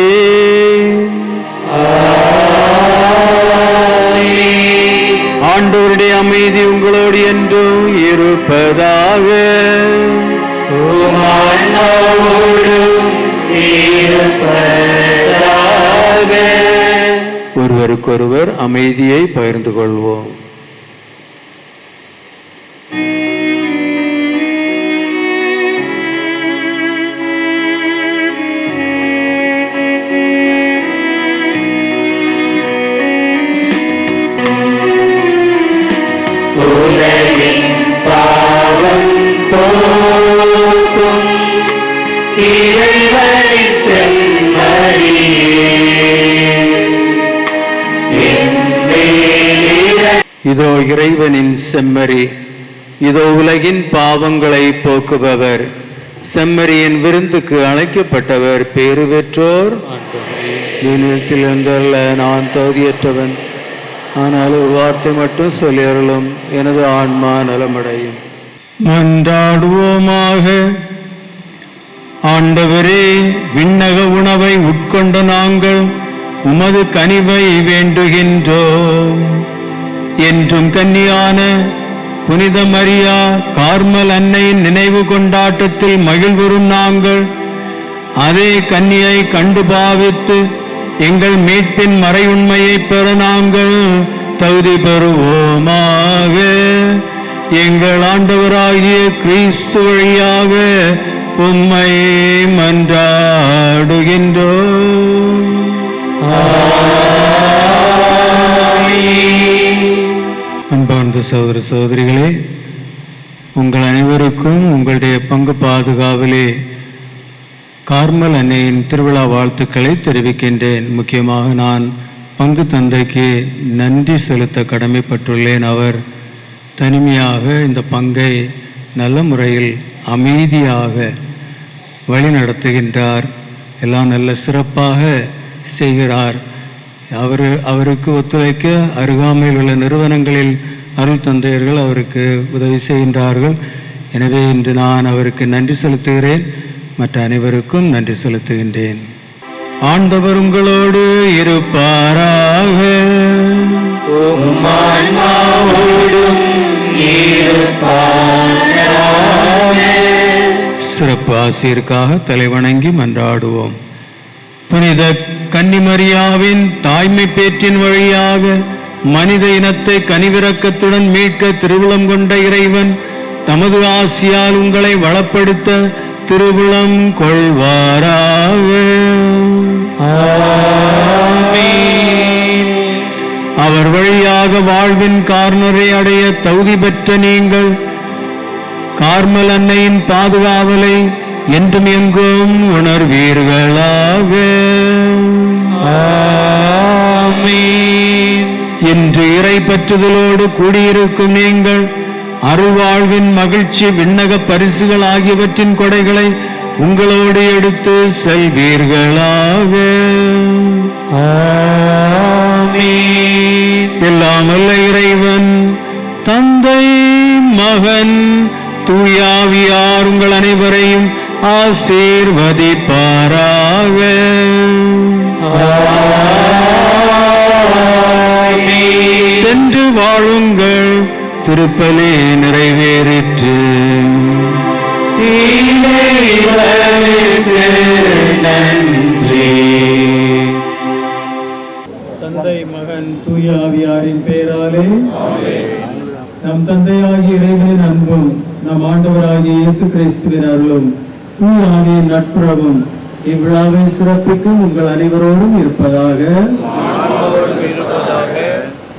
ஆண்டவருடைய அமைதி உங்களோடு என்றும் இருப்பதாக. ஒருவருக்கொருவர் அமைதியை பகிர்ந்து கொள்வோம். இதோ இறைவனின் செம்மறி, இதோ உலகின் பாவங்களை போக்குபவர். செம்மறியின் விருந்துக்கு அழைக்கப்பட்டவர் பேறு பெற்றோர். நிலத்தில் இருந்தல்ல நான் தகுதியற்றவன், ஆனால் ஒரு வார்த்தை மட்டும் சொல்லியருளும், எனது ஆன்மா நலமடையும். மன்றாடுவோமாக. ஆண்டவரே, விண்ணக உணவை உட்கொண்ட நாங்கள் உமது கனிவை வேண்டுகின்றோம். என்றும் கன்னியான புனித மரியா கார்மல் அன்னையின் நினைவு கொண்டாட்டத்தில் மகிழ்வுறும் நாங்கள் அதே கன்னியை கண்டு பாவித்து எங்கள் மீட்பின் மறையுண்மையை பெற நாங்கள் தகுதி பெறுவோமாக. எங்கள் ஆண்டவராகிய கிறிஸ்து வழியாக உம்மை மன்றாடுகின்றோம். அன்பார்ந்த சகோதர சகோதரிகளே, உங்கள் அனைவருக்கும் உங்களுடைய பங்கு பாதுகாவலே கார்மல் அன்னையின் திருவிழா வாழ்த்துக்களை தெரிவிக்கின்றேன். முக்கியமாக நான் பங்கு தந்தைக்கு நன்றி செலுத்த கடமைப்பட்டுள்ளேன். அவர் தனிமையாக இந்த பங்கை நல்ல முறையில் அமைதியாக வழி நடத்துகின்றார். எல்லாம் நல்ல சிறப்பாக செய்கிறார். அவருக்கு ஒத்துழைக்க அருகாமையில் உள்ள நிறுவனங்களில் அருள் தந்தையர்கள் அவருக்கு உதவி செய்கின்றார்கள். எனவே இன்று நான் அவருக்கு நன்றி செலுத்துகிறேன். மற்ற அனைவருக்கும் நன்றி செலுத்துகின்றேன். ஆண்டவர் உங்களோடு இருப்பாராக. சிறப்பு ஆசிரியருக்காக தலைவணங்கி மன்றாடுவோம். புனித கன்னிமரியாவின் தாய்மை பேற்றின் வழியாக மனித இனத்தை கனிவிரக்கத்துடன் மீட்க திருவுளம் கொண்ட இறைவன் தமது ஆசியால் உங்களை வளப்படுத்த திருவுளம் கொள்வாராக. அவர் வழியாக வாழ்வின் கார்னரை அடைய தகுதி பெற்ற நீங்கள் கார்மல் அன்னையின் பாதுகாவலை என்றும் எங்கும் உணர்வீர்களாக. இன்று இறை பற்றுதலோடு கூடியிருக்கும் நீங்கள் அருள்வாழ்வின் மகிழ்ச்சி விண்ணக பரிசுகள் ஆகியவற்றின் கொடைகளை உங்களோடு எடுத்து செல்வீர்களாக. எல்லாம் வல்ல இறைவன் தந்தை மகன் தூயாவியார் உங்கள் அனைவரையும் ஆசீர்வதிப்பாராக. சென்று வாழுங்கள், திருப்பலி நிறைவேறிற்று.
தந்தை மகன் தூயாவியாரின் பெயராலே நம் தந்தையாகிய இறைவனின் அன்பும் நம் ஆண்டவராகிய இயேசு கிறிஸ்துவின் அருளும் தூயாவின் நட்புறவும் இவ்விழாவை சிறப்பிக்கும் உங்கள் அனைவரோடும் இருப்பதாக.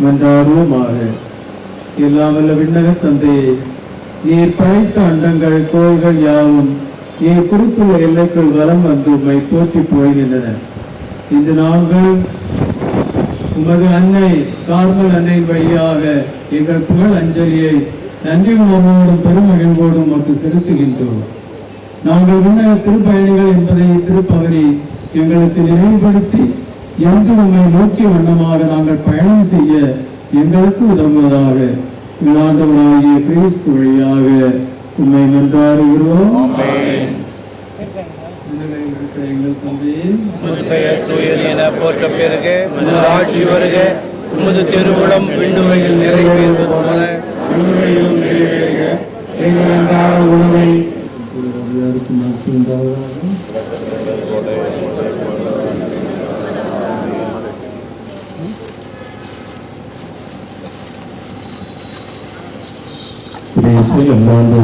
மன்றாடுவோமாக. எல்லாம் வல்ல விண்ணக தந்தையே, நீர் படைத்த அண்டங்கள் கோள்கள் யாவும் நீர் குறித்துள்ள எல்லைக்குள் வலம் வந்து உம்மை போற்றி புகழ்கின்றன. இன்று நாங்கள் உமது அன்னை கார்மல் அன்னையின் வழியாக எங்கள் புகழ் அஞ்சலியை நன்றி உணர்வோடும் பெருமகிழ்வோடும் உமக்கு செலுத்துகின்றோம். நாங்கள் விண்ணக திருப்பயணிகள் என்பதை திருப்பவரி எங்களுக்கு நினைவுபடுத்தி என்று உம்மை நோக்கிய வண்ணமாக நாங்கள் பயணம் செய்ய எங்களுக்கு உதவுவதாக ஆண்டவராகிய கிறிஸ்து வழியாக உம்மை மன்றாடுகிறோம். எங்கள் தந்தையே,
உமது பெயர் தூயது என போற்ற பெருக, உமது ஆட்சி வருக, உமது திருவுளம் விண்ணுலகில் நிறைவேறுவது போல
விண்ணுலகிலும் நிறைவேறுக. எங்கள் அன்றாட உணவை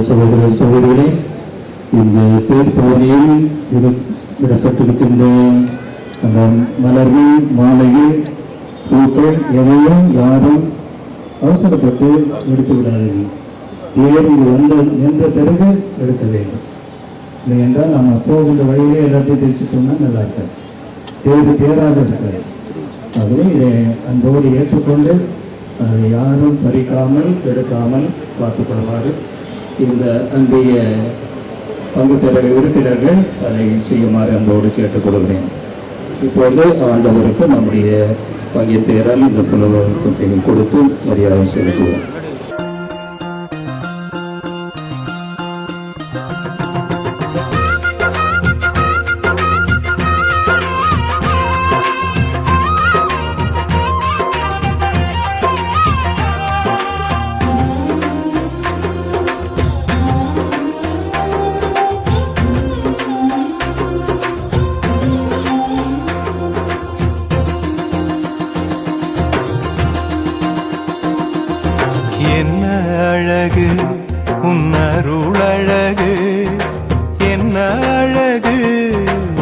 சகோதர சகோதரிகளே, இந்த தேர் பகுதியில் இடப்பட்டிருக்கின்ற அந்த மலர்கள், மாலைகள், பூக்கள் எதையும் யாரும் அவசரப்பட்டு எடுத்து விடாதீர்கள். தேர் இங்கு நின்ற பிறகு எடுக்க வேண்டும். இல்லை என்றால் நம்ம போகின்ற வழியிலே எல்லாத்தையும் பிரிச்சுட்டோம்னா நல்லா இருக்காது, தேராக இருக்காது. ஆகவே இதை அன்போடு ஏற்றுக்கொண்டு அதை யாரும் பறிக்காமல் எடுக்காமல் பார்த்து கொள்வாரு இந்த அன்றைய பங்கு பெற உறுப்பினர்கள் அதை செய்யுமாறு அன்போடு கேட்டுக்கொள்கிறேன். இப்பொழுது ஆண்டவருக்கு நம்முடைய பங்கின் பெயரால் இந்த புலவருக்கு கொடுத்து மரியாதை செலுத்துவோம்.
என்ன அழகு உன்னருளழகு, என்ன அழகு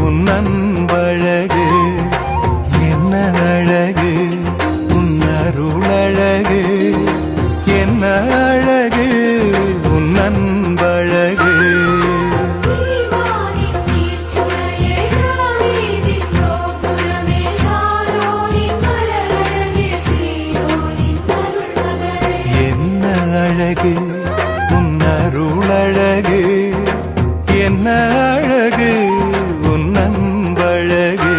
உன்னன்பழகு, என்ன அழகு உன்னருளழகு, என்ன அழகு உன்னன்பழகு. அழகு உன்னருளழகு, என்ன அழகு உன்னன்பழகு.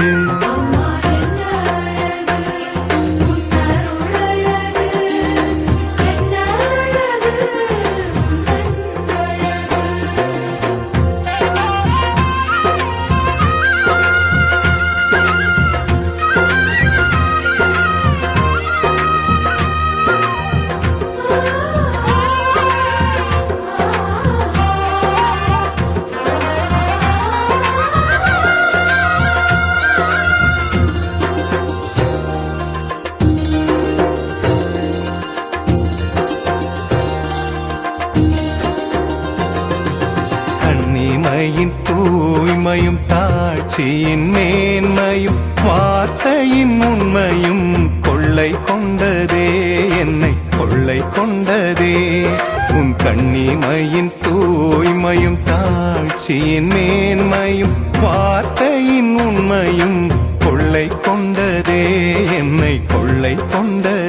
தூய்மையும் தாழ்ச்சியின் மேன்மையும் வார்த்தையின் உண்மையும் கொள்ளை கொண்டதே, என்னை கொள்ளை கொண்டதே. உன் கண்ணிமையின் தூய்மையும் தாழ்ச்சியின் மேன்மையும் வார்த்தையின் உண்மையும் கொள்ளை கொண்டதே, என்னை கொள்ளை கொண்டதே.